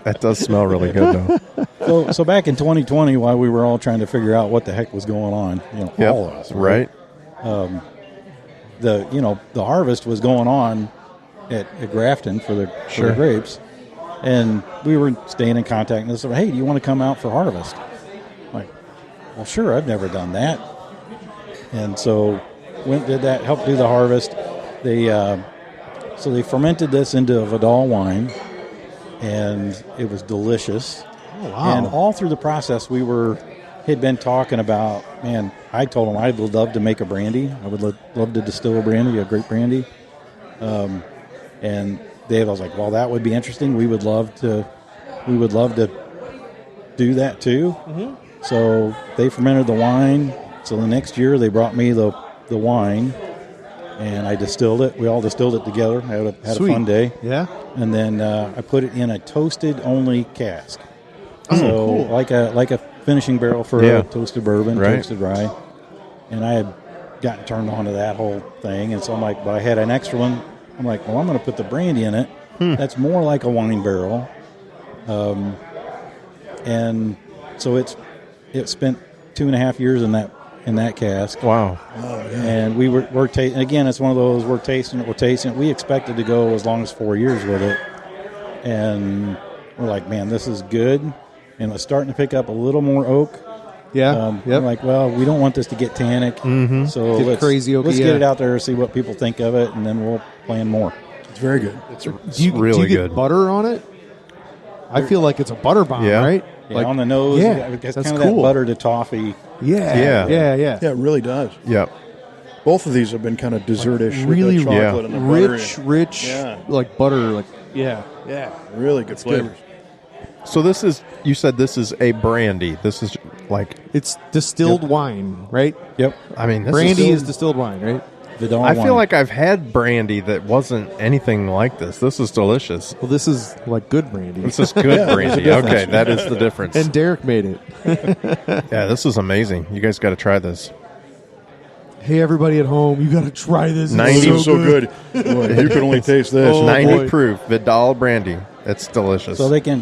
Speaker 3: That does smell really good, though.
Speaker 4: so back in 2020, while we were all trying to figure out what the heck was going on, all of us,
Speaker 3: right?
Speaker 4: The harvest was going on at Grafton for the grapes, and we were staying in contact. And they said, "Hey, do you want to come out for harvest?" I'm like, well, sure. I've never done that, and so did that. Helped do the harvest. So they fermented this into a Vidal wine, and it was delicious.
Speaker 2: Oh, wow.
Speaker 4: And all through the process, had been talking about, man, I told them I'd love to make a brandy. I would love to distill a brandy, a grape brandy. And I was like, well, that would be interesting. We would love to do that too. Mm-hmm. So they fermented the wine. So the next year they brought me the wine, and I distilled it. We all distilled it together. Had a fun day.
Speaker 2: Yeah.
Speaker 4: And then I put it in a toasted only cask. Cool. like a finishing barrel for a toasted bourbon, toasted rye. And I had gotten turned on to that whole thing, and so I'm like, but I had an extra one. I'm like, well, I'm going to put the brandy in it. That's more like a wine barrel. And so it spent 2.5 years in that cask.
Speaker 3: Wow.
Speaker 4: And we're tasting. Again, it's one of those we're tasting it. We expected to go as long as 4 years with it, and we're like, man, this is good. And it's starting to pick up a little more oak.
Speaker 2: Yeah.
Speaker 4: We're like, well, we don't want this to get tannic, so
Speaker 2: Get
Speaker 4: let's
Speaker 2: crazy oaky,
Speaker 4: let's get it out there and see what people think of it, and then we'll plan more.
Speaker 1: It's very good.
Speaker 2: Do you get butter on it? I feel like it's a butter bomb, right?
Speaker 4: Yeah, like on the nose.
Speaker 2: Yeah,
Speaker 4: it's
Speaker 2: that's
Speaker 4: kind of
Speaker 2: cool.
Speaker 4: that butter to toffee.
Speaker 2: Yeah.
Speaker 1: Yeah, it really does.
Speaker 3: Yep.
Speaker 1: Both of these have been kind of dessert-ish.
Speaker 2: Really
Speaker 1: with the chocolate and the butter.
Speaker 2: rich,
Speaker 1: Yeah.
Speaker 2: like butter. Like yeah.
Speaker 1: Really good flavors.
Speaker 3: So you said this is a brandy. This is like,
Speaker 2: It's distilled wine, right?
Speaker 4: Yep.
Speaker 3: I mean, this
Speaker 2: Brandy
Speaker 3: is
Speaker 2: is distilled wine, right?
Speaker 4: Vidal
Speaker 3: I feel
Speaker 4: wine.
Speaker 3: like I've had brandy that wasn't anything like this. This is delicious.
Speaker 2: Well, this is like good brandy.
Speaker 3: This is good brandy. Okay, that is the difference.
Speaker 2: And Derek made it.
Speaker 3: Yeah, this is amazing. You guys got to try this.
Speaker 2: Hey, everybody at home, you got to try this. It's
Speaker 3: 90
Speaker 1: This is so good. Boy, you can only taste this.
Speaker 2: Oh,
Speaker 3: 90
Speaker 2: boy.
Speaker 3: proof Vidal brandy. It's delicious.
Speaker 4: So they can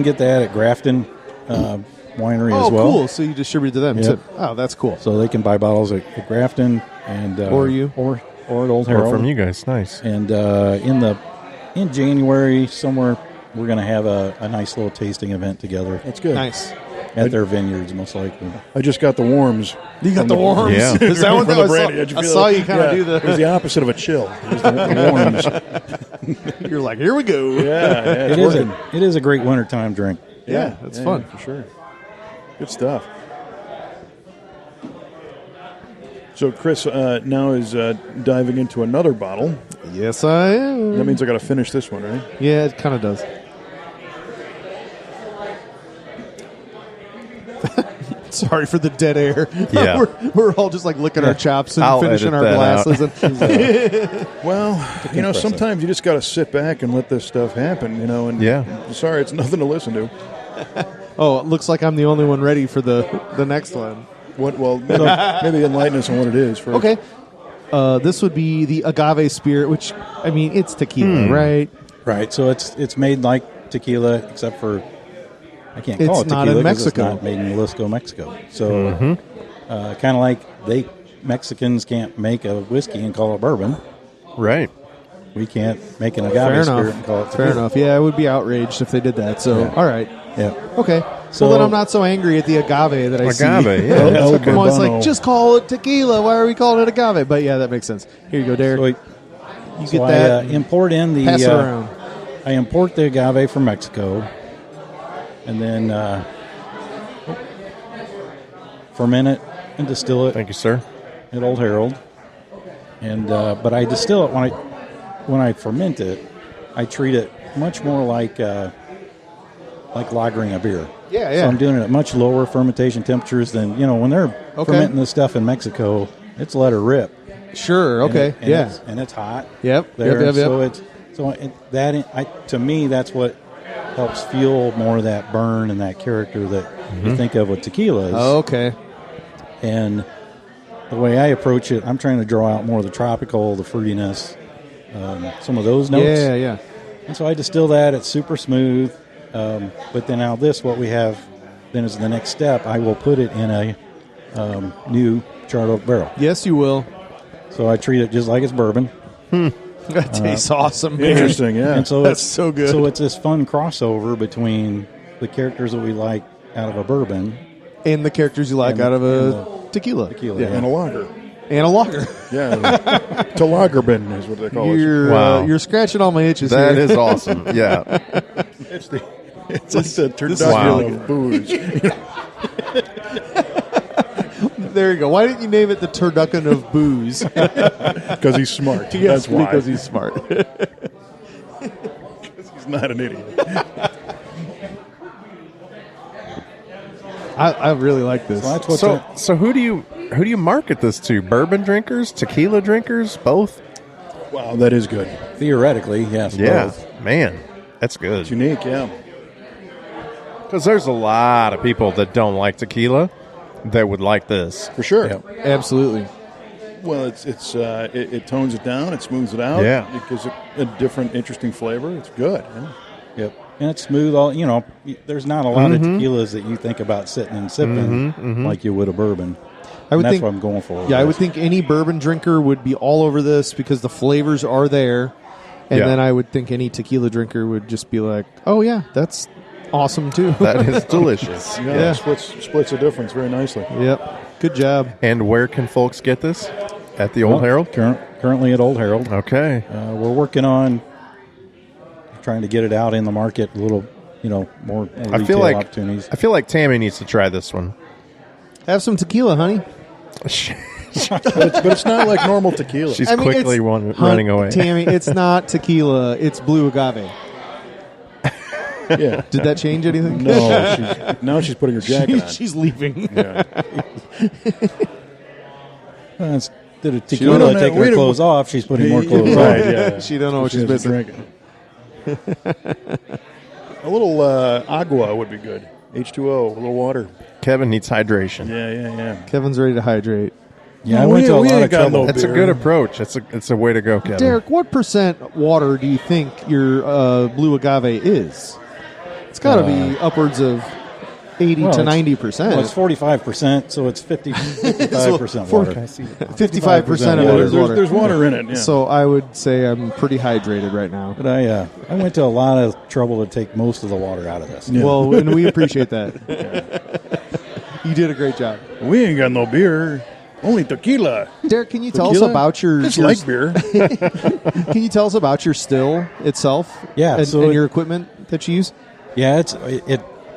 Speaker 4: get that at Grafton Winery
Speaker 2: Oh,
Speaker 4: as well.
Speaker 2: cool. So you distribute to them,
Speaker 4: Yep.
Speaker 2: too. Oh, that's cool.
Speaker 4: So they can buy bottles at Grafton and
Speaker 2: Or you.
Speaker 4: or at Old
Speaker 3: Or
Speaker 4: Herald
Speaker 3: from you guys. Nice.
Speaker 4: And in January somewhere we're going to have a nice little tasting event together
Speaker 1: That's good.
Speaker 2: Nice.
Speaker 4: at their vineyards, most likely.
Speaker 1: I just got the warms.
Speaker 2: You got the worms?
Speaker 3: Yeah.
Speaker 2: Is that what
Speaker 1: From
Speaker 2: that
Speaker 1: the
Speaker 2: was?
Speaker 1: brandy. How'd
Speaker 2: I
Speaker 1: feel
Speaker 2: saw
Speaker 1: that?
Speaker 2: you kind of do
Speaker 1: It was the opposite of a chill. It was the warms.
Speaker 2: You're like, here we go.
Speaker 1: Yeah, it's
Speaker 4: It is
Speaker 1: working.
Speaker 4: it is a great wintertime drink.
Speaker 2: Yeah, it's fun.
Speaker 1: for sure. Good stuff. So Chris now is diving into another bottle.
Speaker 2: Yes, I am.
Speaker 1: That means I got to finish this one, right?
Speaker 2: Yeah, it kind of does. Sorry for the dead air.
Speaker 3: Yeah.
Speaker 2: we're all just like licking our chops and
Speaker 3: I'll
Speaker 2: finishing
Speaker 3: edit
Speaker 2: our
Speaker 3: that
Speaker 2: glasses.
Speaker 1: Well, you know,
Speaker 4: impressive.
Speaker 1: sometimes you just got to sit back and let this stuff happen, you know. And
Speaker 3: Yeah.
Speaker 1: sorry, it's nothing to listen to.
Speaker 2: Oh, it looks like I'm the only one ready for the next one.
Speaker 1: What? Well, maybe enlighten us on what it is. First.
Speaker 2: Okay. This would be the agave spirit, which, I mean, it's tequila, right?
Speaker 4: Right. So it's made like tequila, except for I can't call
Speaker 2: It's
Speaker 4: it
Speaker 2: not
Speaker 4: tequila
Speaker 2: in
Speaker 4: 'cause it's
Speaker 2: Mexico.
Speaker 4: not made in Jalisco, Mexico. So kind of like Mexicans can't make a whiskey and call it bourbon.
Speaker 3: Right.
Speaker 4: We can't make an agave
Speaker 2: Fair
Speaker 4: spirit and call it
Speaker 2: enough.
Speaker 4: tequila.
Speaker 2: Fair enough. Yeah, I would be outraged if they did that. So,
Speaker 4: Yeah.
Speaker 2: all right.
Speaker 4: Yeah.
Speaker 2: Okay. So then I'm not so angry at the agave that I see.
Speaker 3: Agave, yeah.
Speaker 1: El
Speaker 3: That's okay.
Speaker 2: I'm always
Speaker 1: Bourbon.
Speaker 2: like, just call it tequila. Why are we calling it agave? But yeah, that makes sense. Here you go, Derek.
Speaker 4: So,
Speaker 2: you
Speaker 4: so
Speaker 2: get that.
Speaker 4: I import in the
Speaker 2: pass it around.
Speaker 4: I import the agave from Mexico, and then ferment it and distill it
Speaker 3: Thank you, sir.
Speaker 4: at Old Herald. And but I distill it when I ferment it. I treat it much more like lagering a beer.
Speaker 2: Yeah,
Speaker 4: So I'm doing it at much lower fermentation temperatures than when they're
Speaker 2: Okay.
Speaker 4: fermenting this stuff in Mexico. It's let her rip.
Speaker 2: Sure. Okay.
Speaker 4: And
Speaker 2: yeah.
Speaker 4: it's hot.
Speaker 2: Yep.
Speaker 4: There.
Speaker 2: Yep.
Speaker 4: To me, that's what helps fuel more of that burn and that character that you think of with tequilas.
Speaker 2: Oh, okay.
Speaker 4: And the way I approach it, I'm trying to draw out more of the tropical, the fruitiness, some of those notes.
Speaker 2: Yeah. Yeah.
Speaker 4: And so I distill that. It's super smooth. But then now what we have then is the next step. I will put it in a new charred oak barrel.
Speaker 2: Yes, you will.
Speaker 4: So I treat it just like it's bourbon.
Speaker 2: That tastes awesome. Man.
Speaker 1: Interesting. Yeah.
Speaker 4: And so
Speaker 2: That's
Speaker 4: it's
Speaker 2: so good.
Speaker 4: So it's this fun crossover between the characters that we like out of a bourbon
Speaker 2: And the characters you like
Speaker 4: And-
Speaker 2: out of
Speaker 4: and
Speaker 2: a tequila.
Speaker 4: tequila.
Speaker 2: Yeah.
Speaker 1: And a lager.
Speaker 2: And a lager.
Speaker 1: Yeah. To lagerbin is what they call it.
Speaker 3: Wow.
Speaker 2: You're scratching all my itches
Speaker 3: That
Speaker 2: here.
Speaker 3: is awesome. Yeah.
Speaker 1: It's like the
Speaker 2: is
Speaker 1: turducken
Speaker 2: really
Speaker 1: of booze.
Speaker 2: There you go. Why didn't you name it the turducken of booze?
Speaker 1: Because he's smart.
Speaker 2: Yes,
Speaker 1: That's why.
Speaker 2: because he's smart.
Speaker 1: He's not an idiot.
Speaker 2: I really like this.
Speaker 4: So that's what
Speaker 3: So who do you market this to? Bourbon drinkers, tequila drinkers, both?
Speaker 1: Wow, that is good.
Speaker 4: theoretically, yes.
Speaker 3: Yeah,
Speaker 4: both.
Speaker 3: man, that's
Speaker 1: It's
Speaker 3: good.
Speaker 1: unique, yeah.
Speaker 3: Because there's a lot of people that don't like tequila that would like this.
Speaker 1: For sure.
Speaker 4: Yep.
Speaker 2: Absolutely.
Speaker 1: Well, it tones it down, it smooths it out.
Speaker 3: Yeah.
Speaker 1: It gives it a different, interesting flavor. It's good. Yeah.
Speaker 4: Yep. And it's smooth. There's not a lot of tequilas that you think about sitting and sipping like you would a bourbon.
Speaker 2: I would
Speaker 4: And that's
Speaker 2: think.
Speaker 4: what I'm going for.
Speaker 2: Yeah, I would think any bourbon drinker would be all over this because the flavors are there. And
Speaker 3: Yeah.
Speaker 2: then I would think any tequila drinker would just be like, oh, yeah, that's awesome, too.
Speaker 3: That is delicious.
Speaker 1: Yeah,
Speaker 2: Yeah.
Speaker 1: It splits the difference very nicely.
Speaker 2: Yep. Good job.
Speaker 3: And where can folks get this? At the Old Herald?
Speaker 4: Currently at Old Herald.
Speaker 3: Okay.
Speaker 4: We're working on trying to get it out in the market a little, more
Speaker 3: I
Speaker 4: retail
Speaker 3: feel
Speaker 4: opportunities.
Speaker 3: like Tammy needs to try this one.
Speaker 2: Have some tequila, honey.
Speaker 1: but it's not like normal tequila.
Speaker 3: She's
Speaker 2: I mean,
Speaker 3: quickly running away.
Speaker 2: Tammy, it's not tequila. It's blue agave.
Speaker 1: Yeah.
Speaker 2: Did that change anything?
Speaker 1: No. Now she's putting her jacket on.
Speaker 2: She's leaving.
Speaker 1: Yeah.
Speaker 4: Instead of tequila taking her clothes off, she's putting more clothes on.
Speaker 1: Right, yeah.
Speaker 2: She don't know what she's missing.
Speaker 1: Drinking. A little agua would be good. H2O, a little water.
Speaker 3: Kevin needs hydration.
Speaker 2: Yeah. Kevin's ready to hydrate.
Speaker 4: Yeah, I went to a lot of trouble.
Speaker 1: No
Speaker 3: That's a
Speaker 1: beer.
Speaker 3: good approach. It's a way to go, Kevin.
Speaker 2: Derek, what % water do you think your blue agave is? It's got to be upwards of 80 to 90%.
Speaker 4: Well, it's 45%, so it's 55% water.
Speaker 2: 55% of it is water.
Speaker 1: There's water in it. Yeah.
Speaker 2: So I would say I'm pretty hydrated right now.
Speaker 4: But I went to a lot of trouble to take most of the water out of this.
Speaker 1: Yeah.
Speaker 2: Well, and we appreciate that. You did a great job.
Speaker 1: We ain't got no beer. Only tequila.
Speaker 2: Derek, can you tell us
Speaker 1: Tequila?
Speaker 2: about your...
Speaker 1: Just like beer.
Speaker 2: Can you tell us about your still itself?
Speaker 4: Yeah,
Speaker 2: And,
Speaker 4: so
Speaker 2: and your equipment that you use?
Speaker 4: Yeah,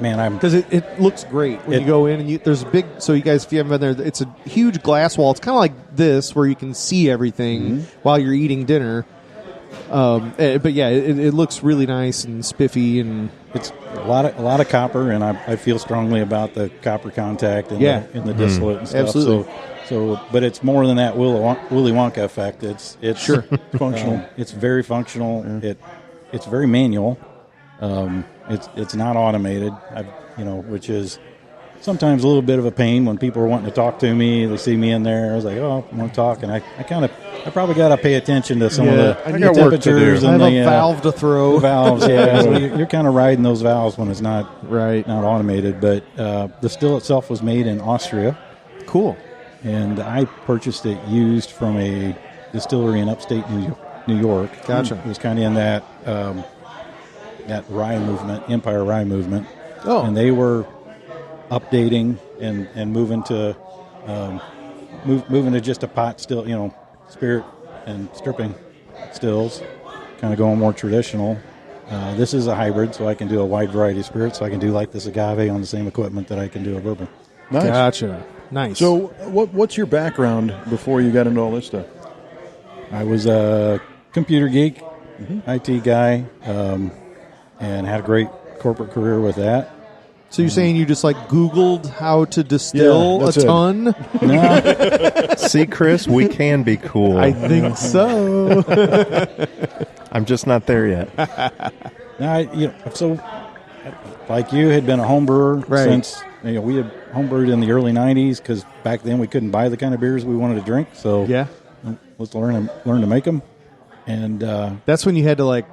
Speaker 4: I'm
Speaker 2: Because it looks great when you go in and there's a big. So you guys, if you haven't been there, it's a huge glass wall. It's kind of like this, where you can see everything while you're eating dinner. But yeah, it looks really nice and spiffy, and
Speaker 4: it's a lot of copper, and I feel strongly about the copper contact in the distillate and stuff.
Speaker 2: Absolutely.
Speaker 4: So, but it's more than that Willy Wonka effect. It's
Speaker 2: Sure.
Speaker 4: functional. It's very functional. It's very manual. It's not automated. Which is sometimes a little bit of a pain when people are wanting to talk to me. They see me in there. I was like, oh, I want to talk, and I probably got to pay attention to some of the temperatures
Speaker 2: I
Speaker 4: and
Speaker 2: have
Speaker 4: the
Speaker 2: a valve to throw.
Speaker 4: valves. Yeah, so you're kind of riding those valves when it's not
Speaker 2: Right.
Speaker 4: not automated. But the still itself was made in Austria,
Speaker 2: Cool.
Speaker 4: and I purchased it used from a distillery in upstate New York.
Speaker 2: Gotcha.
Speaker 4: It was kind of in that rye movement, Empire Rye movement.
Speaker 2: Oh.
Speaker 4: And they were updating and moving to moving to just a pot still, spirit and stripping stills, kind of going more traditional. This is a hybrid, so I can do a wide variety of spirits. So I can do like this agave on the same equipment that I can do a bourbon.
Speaker 1: Nice.
Speaker 2: Gotcha. Nice.
Speaker 1: So, what's your background before you got into all this stuff?
Speaker 4: I was a computer geek, IT guy, and had a great corporate career with that.
Speaker 2: So you're saying you just like Googled how to distill
Speaker 1: Yeah,
Speaker 2: a
Speaker 1: that's it.
Speaker 2: ton?
Speaker 4: No,
Speaker 3: See, Chris, we can be cool.
Speaker 2: I think so.
Speaker 3: I'm just not there yet.
Speaker 4: so like you had been a home brewer
Speaker 2: Right.
Speaker 4: since we had home brewed in the early '90s because back then we couldn't buy the kind of beers we wanted to drink. So
Speaker 2: Yeah.
Speaker 4: let's learn to make them. And
Speaker 2: That's when you had to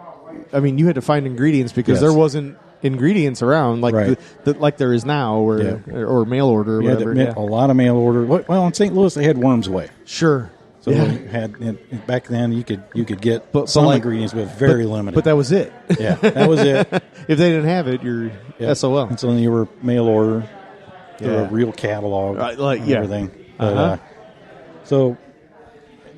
Speaker 2: you had to find ingredients because
Speaker 4: Yes.
Speaker 2: there wasn't ingredients around like
Speaker 4: Right.
Speaker 2: like there is now, or mail order or
Speaker 4: we had
Speaker 2: whatever.
Speaker 4: a lot of mail order. Well, in St. Louis they had Worms Way.
Speaker 2: Sure.
Speaker 4: So
Speaker 2: Yeah.
Speaker 4: we had back then you could get
Speaker 2: But
Speaker 4: some
Speaker 2: like-
Speaker 4: ingredients, but very limited.
Speaker 2: But that was it.
Speaker 4: yeah, that was it.
Speaker 2: If they didn't have it, you're
Speaker 4: Yeah.
Speaker 2: SOL.
Speaker 4: And so then you were mail order,
Speaker 2: Yeah.
Speaker 4: a real catalog, and
Speaker 2: yeah.
Speaker 4: everything. But,
Speaker 2: Uh-huh.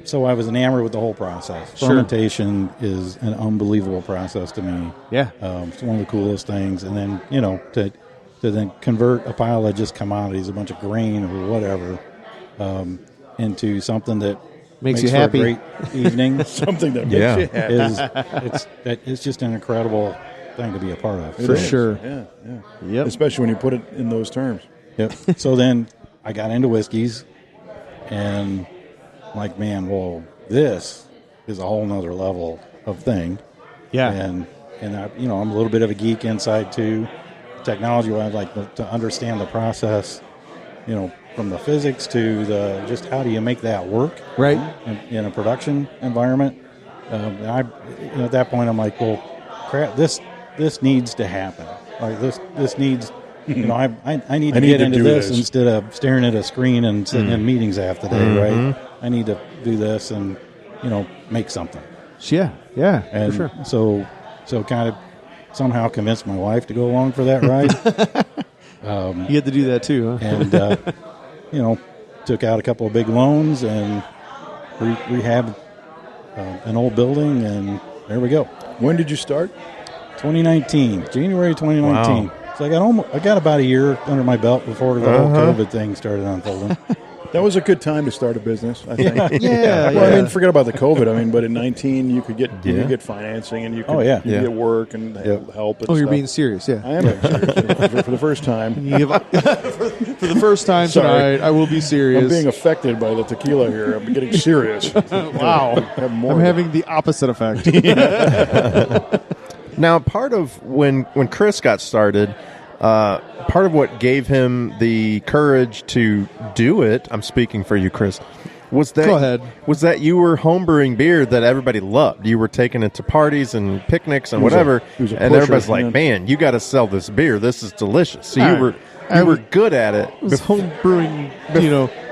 Speaker 4: so I was enamored with the whole process.
Speaker 2: Sure.
Speaker 4: Fermentation is an unbelievable process to me.
Speaker 2: Yeah.
Speaker 4: It's one of the coolest things. And then to then convert a pile of just commodities, a bunch of grain or whatever, into something that
Speaker 2: Makes you
Speaker 4: for
Speaker 2: happy.
Speaker 4: a great evening.
Speaker 1: Something that makes
Speaker 3: Yeah.
Speaker 1: you happy.
Speaker 4: It's just an incredible thing to be a part of.
Speaker 2: For sure.
Speaker 1: Yeah.
Speaker 2: Yep.
Speaker 1: Especially when you put it in those terms.
Speaker 4: Yep. So then I got into whiskeys, and like, man, well, this is a whole nother level of thing.
Speaker 2: Yeah.
Speaker 4: And I, I'm a little bit of a geek inside too, technology wise, like to understand the process, from the physics to the just how do you make that work
Speaker 2: Right.
Speaker 4: in a production environment. And at that point I'm like, well, crap, this needs to happen. Like this needs. I need to get
Speaker 1: to
Speaker 4: into
Speaker 1: do
Speaker 4: this
Speaker 1: this.
Speaker 4: instead of staring at a screen and sitting in meetings half the day, right? I need to do this and, make something.
Speaker 2: Yeah. Yeah.
Speaker 4: And
Speaker 2: for sure.
Speaker 4: so kind of somehow convinced my wife to go along for that ride.
Speaker 2: You had to do that too, huh?
Speaker 4: And, took out a couple of big loans and rehabbed an old building, and there we go.
Speaker 1: When did you start?
Speaker 4: 2019, January 2019.
Speaker 3: Wow.
Speaker 4: So I got about a year under my belt before the whole COVID thing started unfolding.
Speaker 1: That was a good time to start a business, I think.
Speaker 2: Yeah.
Speaker 1: Well, I mean, forget about the COVID. I mean, but in 19, you could get financing and you could you could get work and help. And
Speaker 2: Oh, you're
Speaker 1: stuff.
Speaker 2: being serious, yeah.
Speaker 1: I am being serious for the first time.
Speaker 2: For the first time
Speaker 1: Sorry.
Speaker 2: tonight, I will be serious.
Speaker 1: I'm being affected by the tequila here. I'm getting serious.
Speaker 2: Wow.
Speaker 1: I'm
Speaker 2: having the opposite effect.
Speaker 3: Now, part of when Chris got started, part of what gave him the courage to do it, I'm speaking for you, Chris, was that
Speaker 2: Go ahead.
Speaker 3: Was that you were homebrewing beer that everybody loved. You were taking it to parties and picnics and whatever, and
Speaker 1: pusher,
Speaker 3: everybody's like, "Man, you got to sell this beer. This is delicious." So you were good at it.
Speaker 2: It was home brewing,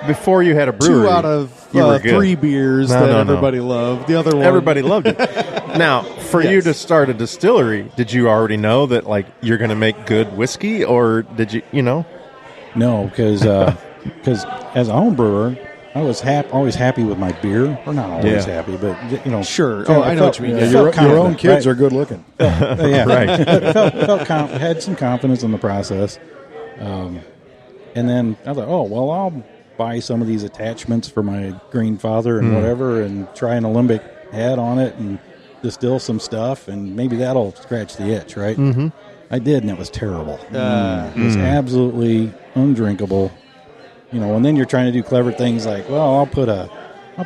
Speaker 3: before you had a brewery.
Speaker 2: 2 out of
Speaker 3: you were good.
Speaker 2: 3 beers that everybody loved. The other one,
Speaker 3: everybody loved it. Now, for you to start a distillery, did you already know that you're going to make good whiskey, or did you?
Speaker 4: No, because as a home brewer, I was always happy with my beer. Or not always happy, but
Speaker 2: Sure.
Speaker 4: I
Speaker 2: know what you mean.
Speaker 1: Yeah, your own kids are good looking.
Speaker 4: yeah,
Speaker 3: Right.
Speaker 4: had some confidence in the process, and then I thought, I'll buy some of these attachments for my grandfather and whatever, and try an alembic head on it and distill some stuff, and maybe that'll scratch the itch, right? Mm-hmm. I did, and it was terrible. It was absolutely undrinkable. And then you're trying to do clever things like, I'll put a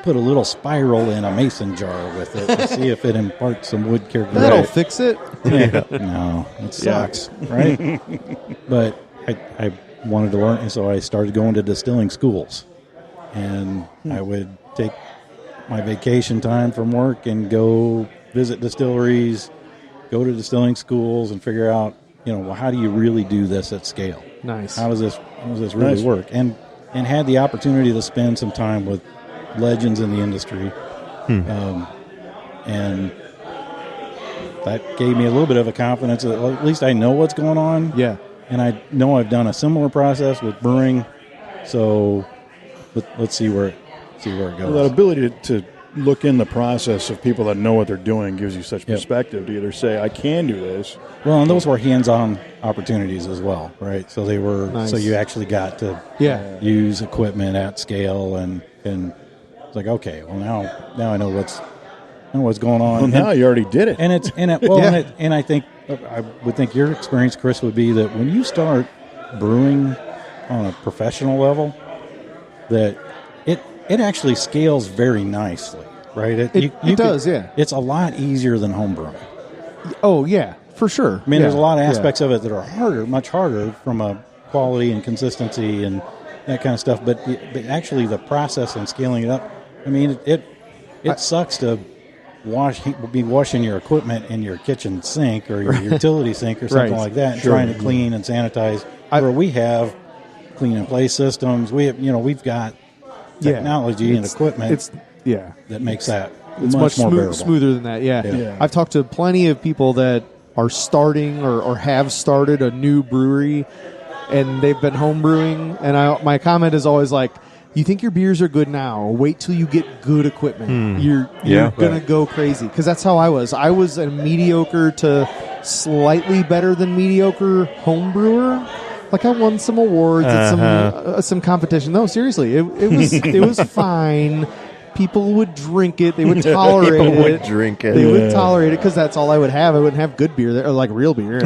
Speaker 4: little spiral in a mason jar with it to see if it imparts some wood character.
Speaker 2: That'll fix it.
Speaker 4: No, it sucks, right? But I wanted to learn, and so I started going to distilling schools, and I would take my vacation time from work and go visit distilleries, go to distilling schools, and figure out, how do you really do this at scale?
Speaker 2: Nice.
Speaker 4: How does this really work? And had the opportunity to spend some time with legends in the industry, and that gave me a little bit of a confidence that at least I know what's going on.
Speaker 2: Yeah.
Speaker 4: And I know I've done a similar process with brewing, so let's see where it goes.
Speaker 1: Well, that ability to look in the process of people that know what they're doing gives you such perspective to either say, I can do this.
Speaker 4: Well, and those were hands-on opportunities as well, right? So they were
Speaker 2: Nice.
Speaker 4: So you actually got to use equipment at scale, and it's like, okay, well now I know what's going on.
Speaker 1: Well, now you already did it.
Speaker 4: And I think I would think your experience, Chris, would be that when you start brewing on a professional level, that it actually scales very nicely, right?
Speaker 2: It does, yeah.
Speaker 4: It's a lot easier than home brewing.
Speaker 2: Oh, yeah, for sure.
Speaker 4: I mean, there's a lot of aspects of it that are much harder from a quality and consistency and that kind of stuff. But actually, the process and scaling it up, I mean, it sucks to be washing your equipment in your kitchen sink or your utility sink or something like that, and trying to clean and sanitize. Where we have clean in place systems, we've got technology and equipment that makes that much more bearable.
Speaker 2: Smoother than that. Yeah. I've talked to plenty of people that are starting or have started a new brewery, and they've been home brewing, and my comment is always like, you think your beers are good now, wait till you get good equipment. You're going to go crazy, because that's how I was. I was a mediocre to slightly better than mediocre home brewer. Like, I won some awards at some competition. No, seriously, it was fine. People would drink it. They would tolerate it.
Speaker 3: People would drink it.
Speaker 2: They would tolerate it because that's all I would have. I wouldn't have good beer there, or like real beer.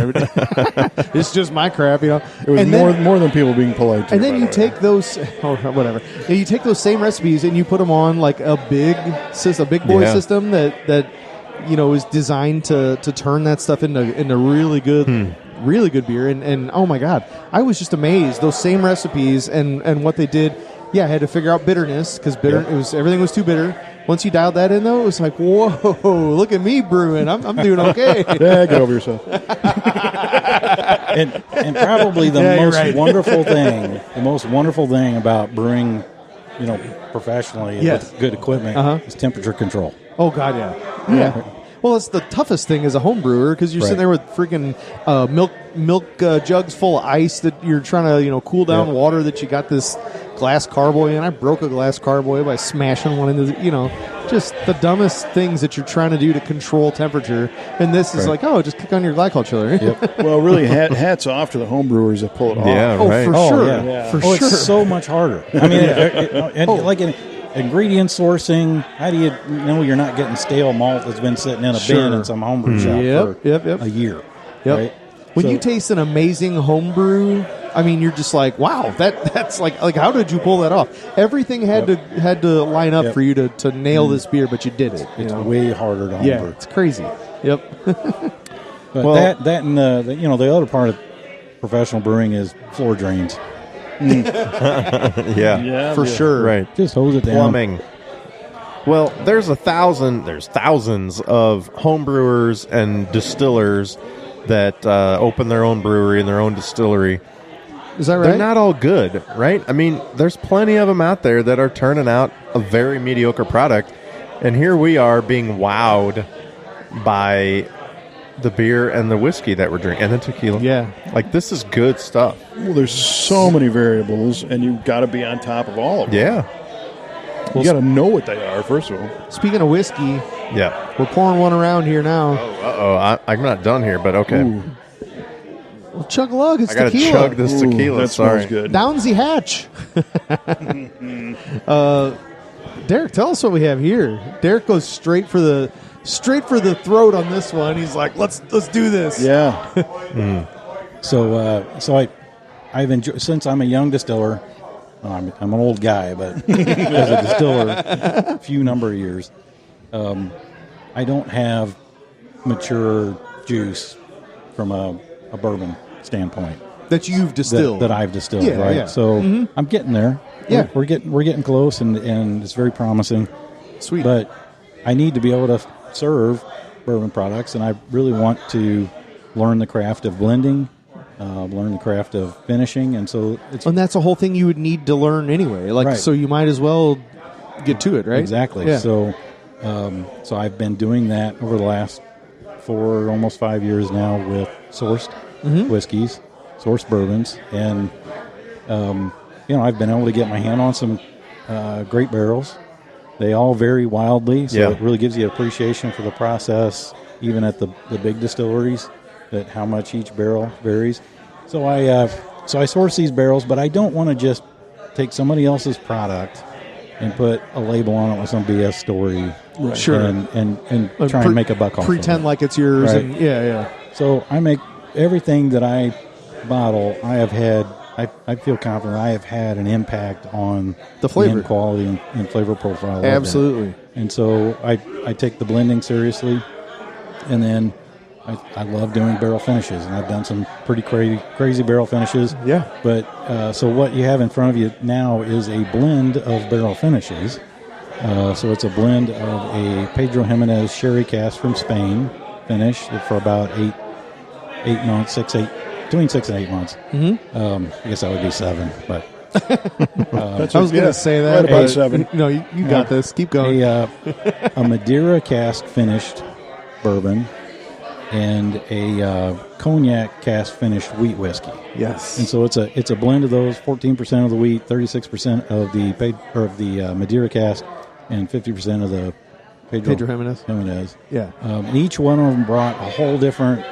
Speaker 2: It's just my crap,
Speaker 1: It was more than people being polite to
Speaker 2: and
Speaker 1: you,
Speaker 2: then you take those, whatever. You take those same recipes and you put them on like a big boy system that is designed to turn that stuff into really good. Really good beer, and oh my god, I was just amazed. Those same recipes and what they did. Yeah, I had to figure out bitterness because everything was too bitter. Once you dialed that in, though, it was like, whoa, look at me brewing. I'm doing okay.
Speaker 1: Yeah, get over yourself.
Speaker 4: and probably the most wonderful thing about brewing, professionally with good equipment is temperature control.
Speaker 2: Oh god, yeah. Well, it's the toughest thing as a home brewer because you're sitting there with freaking milk jugs full of ice that you're trying to cool down water that you got this glass carboy in. I broke a glass carboy by smashing one into just the dumbest things that you're trying to do to control temperature. And this is like, just kick on your glycol chiller.
Speaker 1: Yep. Well, really, hats off to the home brewers that pull it off.
Speaker 3: Yeah, right.
Speaker 2: For sure. For sure.
Speaker 4: It's so much harder. I mean, like in ingredient sourcing, how do you know you're not getting stale malt that's been sitting in a bin in some homebrew shop for a year?
Speaker 2: Yep.
Speaker 4: Right?
Speaker 2: When you taste an amazing homebrew, I mean, you're just like, wow, that's like how did you pull that off? Everything had to line up for you to nail this beer, but you did it.
Speaker 4: It's way harder to homebrew.
Speaker 2: Yeah, it's crazy. Yep.
Speaker 4: But that and the other part of professional brewing is floor drains.
Speaker 3: Yeah,
Speaker 2: for sure.
Speaker 3: Right.
Speaker 4: Just hose it down.
Speaker 3: Plumbing. Well, there's thousands of home brewers and distillers that open their own brewery and their own distillery.
Speaker 2: Is that right?
Speaker 3: They're not all good, right? I mean, there's plenty of them out there that are turning out a very mediocre product, and here we are being wowed by the beer and the whiskey that we're drinking, and the tequila.
Speaker 2: Yeah.
Speaker 3: Like, this is good stuff.
Speaker 1: Well, there's so many variables, and you've got to be on top of all of them.
Speaker 3: Yeah.
Speaker 1: You got to know what they are, first of all.
Speaker 2: Speaking of whiskey,
Speaker 3: Yeah.
Speaker 2: we're pouring one around here now.
Speaker 3: I'm not done here, but okay.
Speaker 1: Ooh,
Speaker 2: Well, chug a lug. It's
Speaker 3: I got to
Speaker 2: tequila.
Speaker 3: chug this tequila.
Speaker 1: that
Speaker 3: Sorry.
Speaker 1: smells good.
Speaker 2: Down the hatch. Derek, tell us what we have here. Derek goes straight for the throat on this one. He's like, let's do this.
Speaker 1: Yeah.
Speaker 4: So I've enjoyed, since I'm a young distiller. I'm an old guy, but as a distiller, a few number of years, I don't have mature juice from a bourbon standpoint
Speaker 2: That you've distilled.
Speaker 4: that I've distilled,
Speaker 2: Yeah,
Speaker 4: right?
Speaker 2: yeah.
Speaker 4: So I'm getting there.
Speaker 2: Yeah.
Speaker 4: we're getting close, and it's very promising.
Speaker 2: Sweet.
Speaker 4: But I need to be able to serve bourbon products, and I really want to learn the craft of blending, learn the craft of finishing, and so it's
Speaker 2: And that's a whole thing you would need to learn anyway. Like,
Speaker 4: Right.
Speaker 2: so you might as well get to it, right?
Speaker 4: exactly.
Speaker 2: Yeah.
Speaker 4: So I've been doing that over the last almost 5 years now with sourced whiskeys, sourced bourbons, and I've been able to get my hand on some great barrels. They all vary wildly, so it really gives you appreciation for the process, even at the big distilleries, that how much each barrel varies. So I source these barrels, but I don't want to just take somebody else's product and put a label on it with some BS story,
Speaker 2: Sure.
Speaker 4: and try and make a buck off of
Speaker 2: Pretend
Speaker 4: it.
Speaker 2: like it's yours.
Speaker 4: Right.
Speaker 2: And yeah.
Speaker 4: So I make everything that I bottle. I feel confident I have had an impact on
Speaker 2: The flavor.
Speaker 4: end quality and flavor profile. of that.
Speaker 2: Absolutely.
Speaker 4: And so I take the blending seriously, and then I love doing barrel finishes, and I've done some pretty crazy barrel finishes.
Speaker 2: Yeah.
Speaker 4: But so what you have in front of you now is a blend of barrel finishes. So it's a blend of a Pedro Jimenez sherry cask from Spain, finished for about 8 months, between 6 and 8 months. I guess that would be 7, but
Speaker 2: I was going to say that.
Speaker 1: Right about
Speaker 2: but
Speaker 1: 7.
Speaker 2: No, you got this. Keep going.
Speaker 4: a Madeira cask finished bourbon and a cognac cask finished wheat whiskey.
Speaker 2: Yes.
Speaker 4: And so it's a blend of those, 14% of the wheat, 36% of the Madeira cask, and 50% of the Pedro
Speaker 2: Jimenez. Yeah.
Speaker 4: And each one of them brought a whole different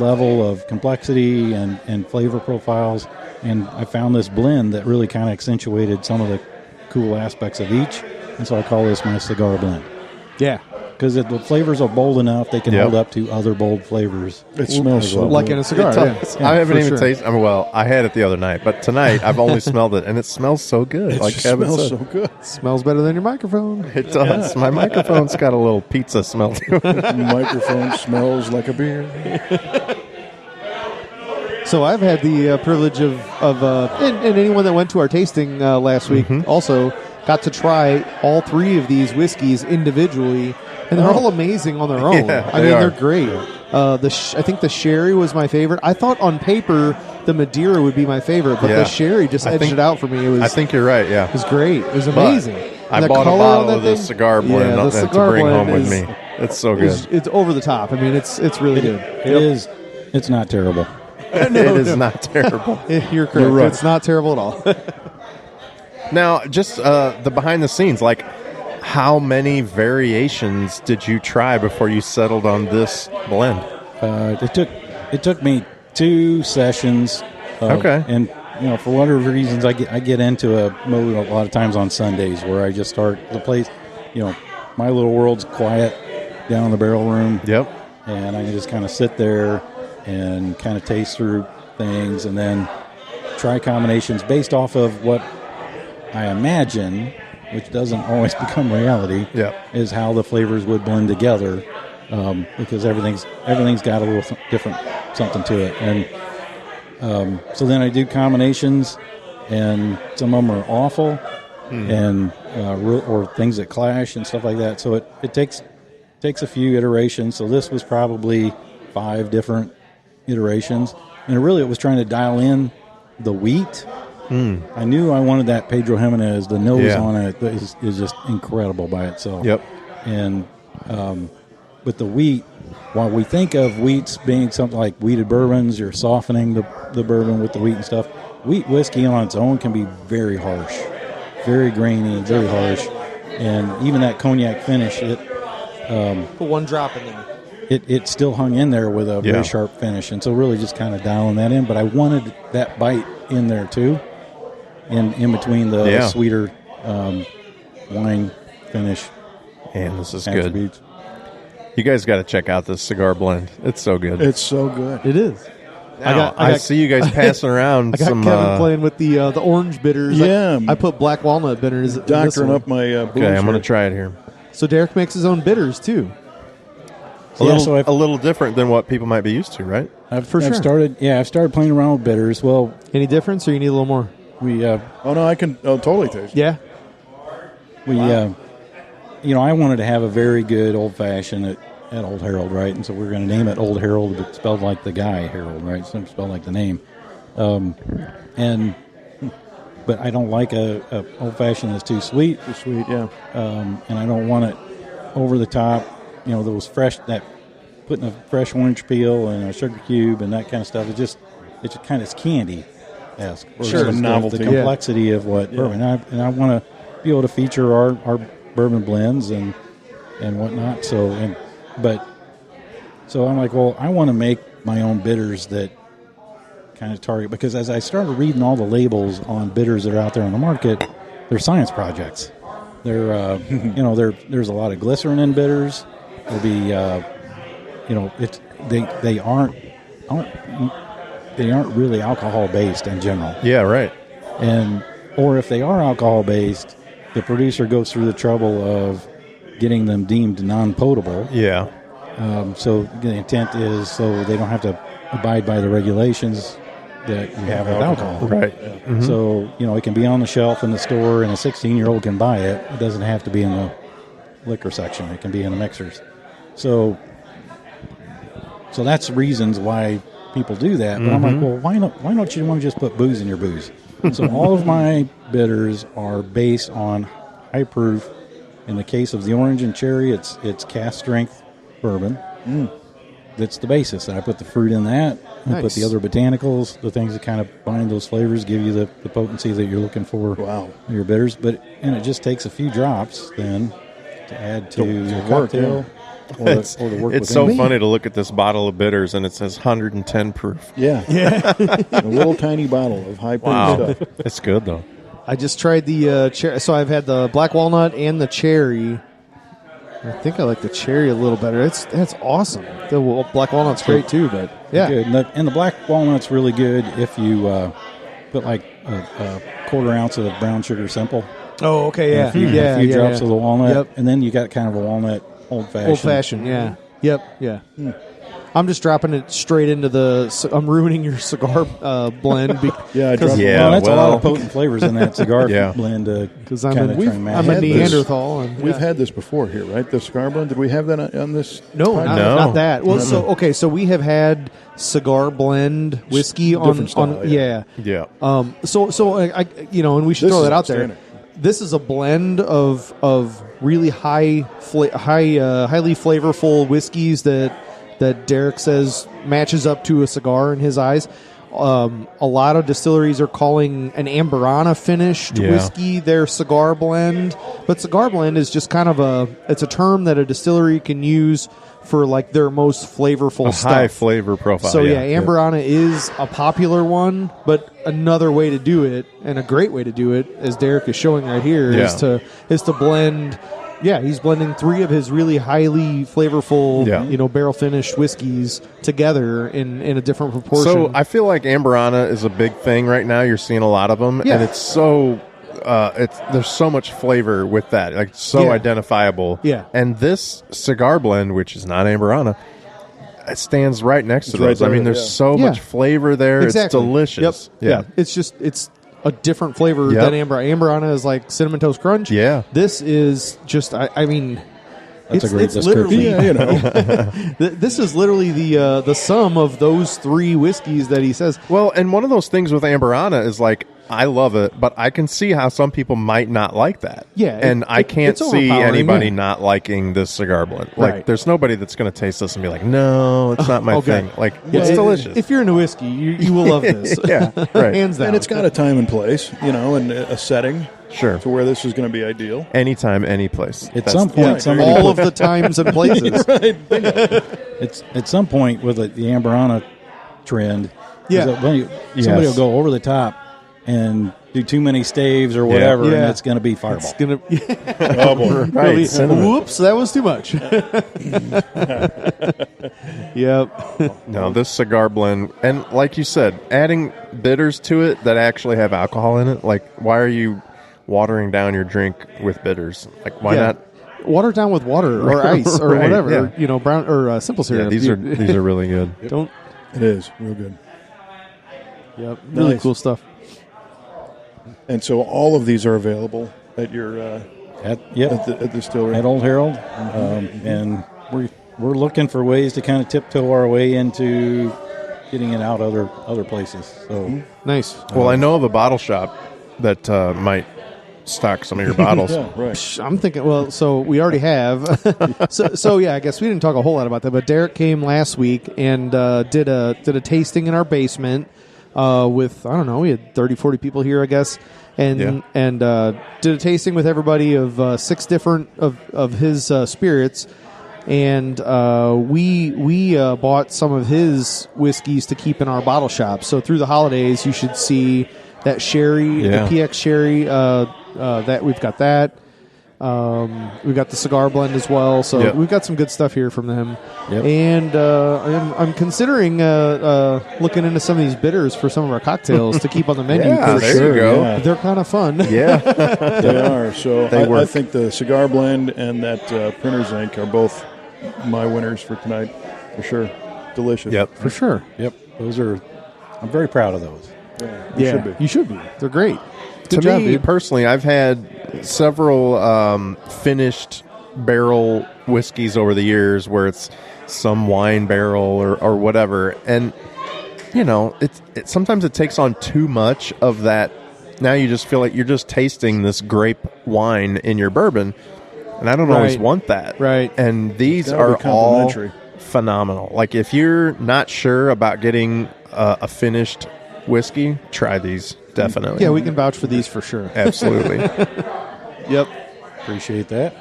Speaker 4: level of complexity and flavor profiles. And I found this blend that really kind of accentuated some of the cool aspects of each. And so I call this my cigar blend.
Speaker 2: Yeah.
Speaker 4: Because the flavors are bold enough, they can hold up to other bold flavors.
Speaker 1: It smells so
Speaker 2: Like
Speaker 1: good.
Speaker 2: in a cigar.
Speaker 3: I haven't
Speaker 2: for
Speaker 3: even
Speaker 2: sure.
Speaker 3: tasted. I had it the other night, but tonight I've only smelled it, and it smells so good.
Speaker 1: It
Speaker 3: like
Speaker 1: just
Speaker 3: Kevin
Speaker 1: smells
Speaker 3: said.
Speaker 1: so good.
Speaker 2: Smells better than your microphone.
Speaker 3: It does. My microphone's got a little pizza smell to it.
Speaker 1: Microphone smells like a beer.
Speaker 2: So I've had the privilege of and anyone that went to our tasting last week also got to try all 3 of these whiskeys individually, and they're all amazing on their own.
Speaker 3: Yeah,
Speaker 2: I
Speaker 3: they
Speaker 2: mean,
Speaker 3: are.
Speaker 2: they're great. I think the sherry was my favorite. I thought on paper the Madeira would be my favorite, but
Speaker 3: Yeah.
Speaker 2: the sherry just edged it out for me. It was
Speaker 3: I think you're right. Yeah.
Speaker 2: it was great. It was amazing.
Speaker 3: I
Speaker 2: And the
Speaker 3: bought a
Speaker 2: color
Speaker 3: bottle
Speaker 2: on
Speaker 3: of
Speaker 2: that
Speaker 3: the
Speaker 2: thing-
Speaker 3: cigar blend
Speaker 2: the
Speaker 3: to
Speaker 2: cigar
Speaker 3: bring
Speaker 2: blend
Speaker 3: home with
Speaker 2: is
Speaker 3: me. It's so good.
Speaker 2: It's over the top. I mean, it's really good.
Speaker 4: It is. It's not terrible.
Speaker 3: It is not terrible.
Speaker 2: You're correct.
Speaker 1: You're right.
Speaker 2: It's not terrible at all.
Speaker 3: Now, just the behind the scenes, like how many variations did you try before you settled on this blend?
Speaker 4: It took me 2 sessions.
Speaker 3: Okay.
Speaker 4: And for whatever reasons, I get into a mode a lot of times on Sundays where I just start the place. My little world's quiet down in the barrel room.
Speaker 3: Yep.
Speaker 4: And I can just kind of sit there and kind of taste through things and then try combinations based off of what I imagine, which doesn't always become reality, is how the flavors would blend together, because everything's got a little different something to it. And so then I do combinations, and some of them are awful, and or things that clash and stuff like that. So it takes a few iterations. So this was probably 5 different iterations, and it was trying to dial in the wheat. I knew I wanted that Pedro Jimenez. The nose on it is just incredible by itself.
Speaker 3: Yep.
Speaker 4: And with the wheat, while we think of wheats being something like wheated bourbons, you're softening the bourbon with the wheat and stuff. Wheat whiskey on its own can be very harsh, very grainy, very harsh, and even that cognac finish,
Speaker 2: Put 1 drop in there.
Speaker 4: it still hung in there with a very sharp finish, and so really just kind of dialing that in. But I wanted that bite in there too, in between the sweeter wine finish.
Speaker 3: And this is
Speaker 4: attributes.
Speaker 3: good. You guys got to check out this cigar blend. It's so good.
Speaker 1: It's so good.
Speaker 2: It is.
Speaker 3: Now, I see you guys passing around
Speaker 2: I got
Speaker 3: some.
Speaker 2: Kevin playing with the orange bitters.
Speaker 1: Yeah.
Speaker 2: I put black walnut bitters. in this
Speaker 1: Doctoring
Speaker 2: one.
Speaker 1: up my booze.
Speaker 3: Okay, I'm going
Speaker 1: here.
Speaker 3: to try it here.
Speaker 2: So Derek makes his own bitters too.
Speaker 3: A little different than what people might be used to, right?
Speaker 4: I've
Speaker 2: sure.
Speaker 4: started playing around with bitters. Well,
Speaker 2: Any difference, or you need a little more?
Speaker 4: we
Speaker 1: Oh no, I can totally taste it.
Speaker 2: Yeah.
Speaker 4: I wanted to have a very good old fashioned at Old Herald, right? And so we're going to name it Old Herald, but spelled like the guy Herald, right? So spelled like the name. But I don't like a old fashioned that's too sweet.
Speaker 1: Too sweet, yeah.
Speaker 4: And I don't want it over the top. Those fresh, that putting a fresh orange peel and a sugar cube and that kind of stuff. It's kind of candy-esque.
Speaker 2: Sure.
Speaker 4: The
Speaker 1: Novelty.
Speaker 4: The complexity of what bourbon. And I want to be able to feature our bourbon blends and whatnot. So I'm like, well, I want to make my own bitters that kind of target, because as I started reading all the labels on bitters that are out there on the market, they're science projects. They're there's a lot of glycerin in bitters. There'll be they aren't really alcohol based in general.
Speaker 3: Yeah, right.
Speaker 4: Or if they are alcohol based, the producer goes through the trouble of getting them deemed non-potable.
Speaker 3: Yeah.
Speaker 4: So the intent is so they don't have to abide by the regulations that you have with alcohol.
Speaker 3: Right.
Speaker 4: Yeah. Mm-hmm. So, it can be on the shelf in the store and a 16-year-old can buy it. It doesn't have to be in the liquor section. It can be in the mixers. So that's reasons why people do that. But I'm like, well, why don't you want to just put booze in your booze? So all of my bitters are based on high proof. In the case of the orange and cherry, it's cask strength bourbon. That's the basis. And I put the fruit in that. I put the other botanicals, the things that kind of bind those flavors, give you the potency that you're looking for.
Speaker 1: Wow.
Speaker 4: In your bitters. And it just takes a few drops then to add to your
Speaker 1: work,
Speaker 4: cocktail.
Speaker 3: It's
Speaker 4: within
Speaker 3: so
Speaker 4: it.
Speaker 3: funny to look at this bottle of bitters and it says 110 proof.
Speaker 1: Yeah. A little tiny bottle of high proof stuff.
Speaker 3: It's good though.
Speaker 2: I just tried the cherry. So I've had the black walnut and the cherry. I think I like the cherry a little better. That's awesome. The black walnut's great too, but yeah.
Speaker 4: Good. And the black walnut's really good if you put like a quarter ounce of brown sugar simple.
Speaker 2: Oh, okay, yeah.
Speaker 4: And a few drops of the walnut.
Speaker 2: Yep.
Speaker 4: And then you got kind of a walnut old fashioned.
Speaker 2: Old fashioned, yeah. Yep, yeah. I'm just dropping it straight into I'm ruining your cigar blend.
Speaker 1: Yeah, I dropped
Speaker 3: Yeah.
Speaker 4: That's a lot
Speaker 3: well-
Speaker 4: of potent flavors in that cigar blend.
Speaker 2: Because I'm
Speaker 4: kinda try and
Speaker 2: a
Speaker 4: match it.
Speaker 2: Neanderthal. And,
Speaker 1: We've had this before here, right? The cigar blend. Did we have that on this?
Speaker 2: No,
Speaker 1: podcast?
Speaker 2: not that. Well, so we have had cigar blend whiskey
Speaker 1: Different style,
Speaker 2: on
Speaker 3: Yeah.
Speaker 2: So I and we should
Speaker 1: This
Speaker 2: throw
Speaker 1: is
Speaker 2: that out there.
Speaker 1: outstanding.
Speaker 2: this is a blend of really highly flavorful whiskeys that Derek says matches up to a cigar in his eyes. A lot of distilleries are calling an Amberana finished whiskey their cigar blend, but cigar blend is just kind of it's a term that a distillery can use for like their most flavorful stuff.
Speaker 3: High flavor profile.
Speaker 2: So Amberana is a popular one, but another way to do it, and a great way to do it, as Derek is showing right here, is to blend. Yeah, he's blending 3 of his really highly flavorful, barrel finished whiskeys together in a different proportion.
Speaker 3: So I feel like Amberana is a big thing right now. You're seeing a lot of them, and it's so there's so much flavor with that, like so identifiable.
Speaker 2: Yeah,
Speaker 3: and this cigar blend, which is not Amberana, it stands right next to those. Right there, I mean, there's so much flavor there.
Speaker 2: Exactly.
Speaker 3: It's delicious.
Speaker 2: Yep. Yeah, it's a different flavor than Amberana. Amberana is like Cinnamon Toast Crunch.
Speaker 3: Yeah.
Speaker 2: This is just, I mean,
Speaker 4: that's a great
Speaker 2: it's literally,
Speaker 4: description.
Speaker 2: This is literally the sum of those 3 whiskeys that he says.
Speaker 3: Well, and one of those things with Amberana is like, I love it, but I can see how some people might not like that.
Speaker 2: Yeah.
Speaker 3: And I can't see anybody not liking this cigar blend. Like, there's nobody that's going to taste this and be like, no, it's not my thing. Like, it's delicious.
Speaker 2: If you're into whiskey, you will love this. Hands down.
Speaker 1: And it's got a time and place, and a setting.
Speaker 3: Sure.
Speaker 1: To where this is going to be ideal.
Speaker 3: Anytime, any place.
Speaker 4: At some point, somebody
Speaker 2: all of the times and places.
Speaker 4: It's at some point with the Amberana trend.
Speaker 2: Yeah.
Speaker 4: Somebody will go over the top and do too many staves or whatever, and it's going to be Fireball.
Speaker 2: It's going to
Speaker 1: oh, boy.
Speaker 3: Right.
Speaker 2: Whoops, that was too much. Yep.
Speaker 3: No, this cigar blend, and like you said, adding bitters to it that actually have alcohol in it. Like, why are you watering down your drink with bitters? Like, why not
Speaker 2: water it down with water or ice or whatever?
Speaker 3: Yeah.
Speaker 2: Or, brown or simple syrup.
Speaker 3: Yeah, these are really good.
Speaker 2: Don't.
Speaker 1: It is real good.
Speaker 2: Yep. Really cool stuff.
Speaker 1: And so all of these are available at your at the distillery
Speaker 4: at Old Herald, and we're looking for ways to kind of tiptoe our way into getting it out other places. So
Speaker 2: nice.
Speaker 3: Well, I know of a bottle shop that might stock some of your bottles.
Speaker 1: Right.
Speaker 2: I'm thinking. Well, so we already have. so I guess we didn't talk a whole lot about that. But Derek came last week and did a tasting in our basement. With, I don't know, we had 30, 40 people here, I guess, and did a tasting with everybody of 6 different of his spirits, and we bought some of his whiskeys to keep in our bottle shop. So through the holidays, you should see that sherry, the PX sherry, that we've got that. We've got the cigar blend as well, so we've got some good stuff here from them. And I'm considering looking into some of these bitters for some of our cocktails to keep on the menu.
Speaker 3: Yeah, there you go.
Speaker 2: Yeah. They're kind of fun.
Speaker 3: Yeah,
Speaker 1: they are. So I think the cigar blend and that Printer's Ink are both my winners for tonight, for sure. Delicious.
Speaker 3: Yep,
Speaker 2: for sure.
Speaker 4: Yep, those are. I'm very proud of those.
Speaker 2: You should be. They're great.
Speaker 3: Good job, me, dude. Personally, I've had several finished barrel whiskeys over the years where it's some wine barrel or whatever. And, it sometimes it takes on too much of that. Now you just feel like you're just tasting this grape wine in your bourbon. And I don't always want that.
Speaker 2: Right.
Speaker 3: And these are all phenomenal. Like, if you're not sure about getting a finished whiskey, try these. Definitely.
Speaker 2: Yeah, we can vouch for these for sure.
Speaker 3: Absolutely.
Speaker 2: Yep.
Speaker 4: Appreciate that.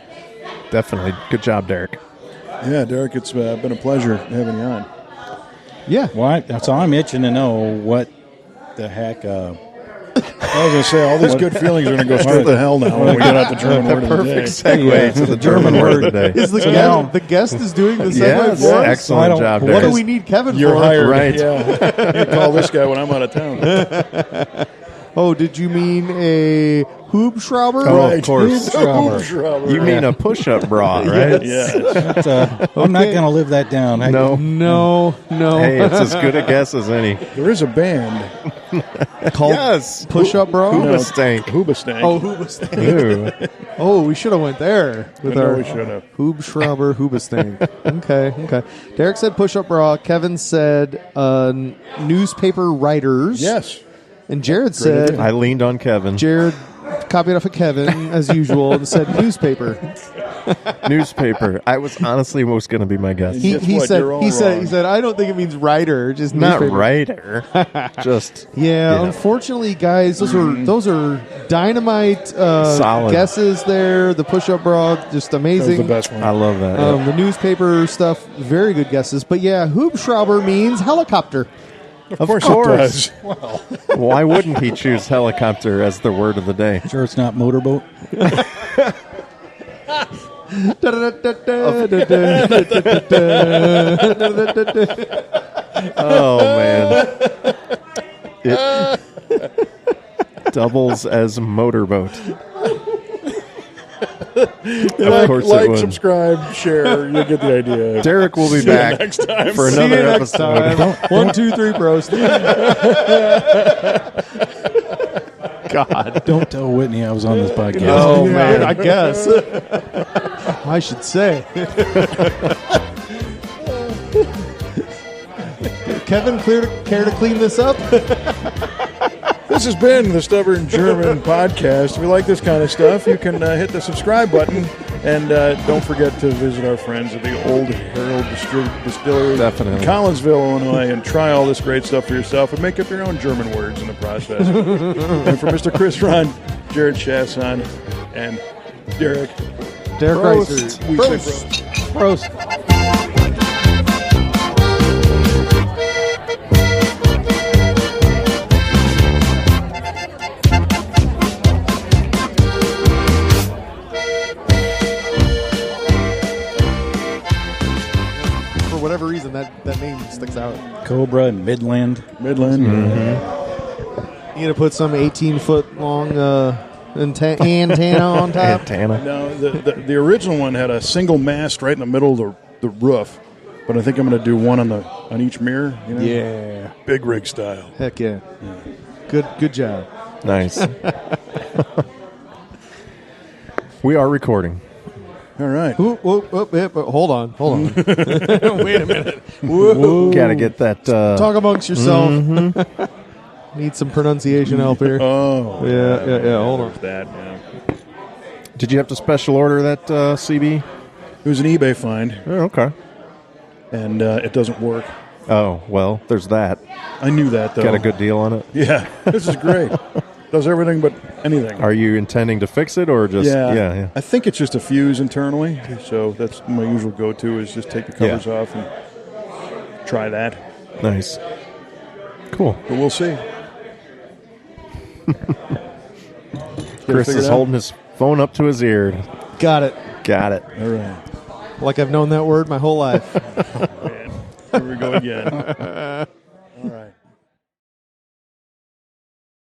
Speaker 3: Definitely. Good job, Derek.
Speaker 1: Yeah, Derek, it's been a pleasure having you on.
Speaker 2: Yeah.
Speaker 4: Well, so I'm itching to know what the heck.
Speaker 1: I was going to say, all these good feelings are going to go straight to hell now when we get out the German word of the day.
Speaker 3: Perfect segue to the German word of the day.
Speaker 2: Is the guest is doing the segue for us?
Speaker 3: Excellent job, Derek.
Speaker 2: What do we need Kevin
Speaker 1: You're
Speaker 2: for?
Speaker 1: hired.
Speaker 3: Right.
Speaker 1: Yeah. You call this guy when I'm out of town.
Speaker 2: Oh, did you mean a Hubschrauber?
Speaker 3: Oh, of course.
Speaker 1: Hubschrauber.
Speaker 3: You mean a push-up bra, right?
Speaker 1: Yeah.
Speaker 4: I'm not going to live that down.
Speaker 2: No.
Speaker 3: Hey, it's as good a guess as any.
Speaker 1: There is a band
Speaker 2: called Push-Up Bra?
Speaker 3: Hoobastank.
Speaker 1: Hoobastank.
Speaker 2: Oh, Hoobastank. Oh, we should have went there with our
Speaker 1: we should have.
Speaker 2: Hubschrauber Hoobastank. Okay. Derek said Push-Up Bra. Kevin said newspaper writers.
Speaker 1: Yes.
Speaker 2: And Jared said...
Speaker 3: I leaned on Kevin.
Speaker 2: Jared copied off of Kevin as usual and said newspaper.
Speaker 3: Newspaper. I was honestly was going to be my guess.
Speaker 2: He
Speaker 1: Guess what? You're all
Speaker 2: said I don't think it means writer, just
Speaker 3: Not
Speaker 2: newspaper.
Speaker 3: writer. Just
Speaker 2: Yeah,
Speaker 3: Yeah.
Speaker 2: unfortunately, guys, those are dynamite
Speaker 3: Solid.
Speaker 2: guesses there. The push-up bra, just
Speaker 1: That was
Speaker 2: amazing.
Speaker 1: the best one.
Speaker 3: I love that.
Speaker 2: The newspaper stuff, very good guesses. But yeah, Hubschrauber means helicopter.
Speaker 1: of course
Speaker 3: course.
Speaker 1: it does.
Speaker 3: Why wouldn't he choose helicopter as the word of the day?
Speaker 4: Sure, it's not motorboat.
Speaker 3: Oh man, it doubles as motorboat. Of course, it
Speaker 1: Like,
Speaker 3: would.
Speaker 1: subscribe, share. You get the idea.
Speaker 3: Derek will be
Speaker 1: See you
Speaker 3: back
Speaker 1: next time.
Speaker 3: for
Speaker 2: See you
Speaker 3: another
Speaker 2: next
Speaker 3: episode.
Speaker 2: time. 1, 2, 3, bros. God.
Speaker 4: Don't tell Whitney I was on this podcast.
Speaker 2: Oh, man, I guess. I should say. Kevin, care to clean this up?
Speaker 1: This has been the Stubborn German Podcast. If you like this kind of stuff, you can hit the subscribe button. And don't forget to visit our friends at the Old Herald Distillery
Speaker 3: Definitely.
Speaker 1: in Collinsville, Illinois, and try all this great stuff for yourself and make up your own German words in the process. And for Mr. Chris Ron, Jared Chasson, and Derek
Speaker 2: Reiser.
Speaker 1: we say
Speaker 2: Prost. For whatever reason, that name sticks out.
Speaker 4: Cobra and Midland.
Speaker 1: Midland.
Speaker 2: You gonna put some 18-foot long antenna on top?
Speaker 3: Antenna.
Speaker 1: No, the original one had a single mast right in the middle of the roof, but I think I'm going to do one on each mirror. You know?
Speaker 2: Yeah.
Speaker 1: Big rig style.
Speaker 2: Heck yeah. Good job.
Speaker 3: Nice. We are recording.
Speaker 1: All right.
Speaker 2: Hold on. Wait a minute. Whoa.
Speaker 3: Got to get that.
Speaker 2: Talk amongst yourself. Need some pronunciation help here.
Speaker 1: Oh,
Speaker 2: Yeah. Hold on.
Speaker 1: that. Yeah.
Speaker 3: Did you have to special order that CB?
Speaker 1: It was an eBay find,
Speaker 3: Oh, okay.
Speaker 1: and it doesn't work.
Speaker 3: Oh, well, there's that.
Speaker 1: I knew that, though.
Speaker 3: Got a good deal on it.
Speaker 1: Yeah, this is great. Does everything but anything.
Speaker 3: Are you intending to fix it or just? Yeah.
Speaker 1: I think it's just a fuse internally, so that's my usual go-to is just take the covers off and try that.
Speaker 3: Nice. Cool.
Speaker 1: But we'll see.
Speaker 3: Chris
Speaker 1: figured
Speaker 3: is
Speaker 1: out?
Speaker 3: holding his phone up to his ear.
Speaker 2: Got it.
Speaker 3: Got it.
Speaker 1: All right.
Speaker 2: Like I've known that word my whole life.
Speaker 1: Man, here we go again.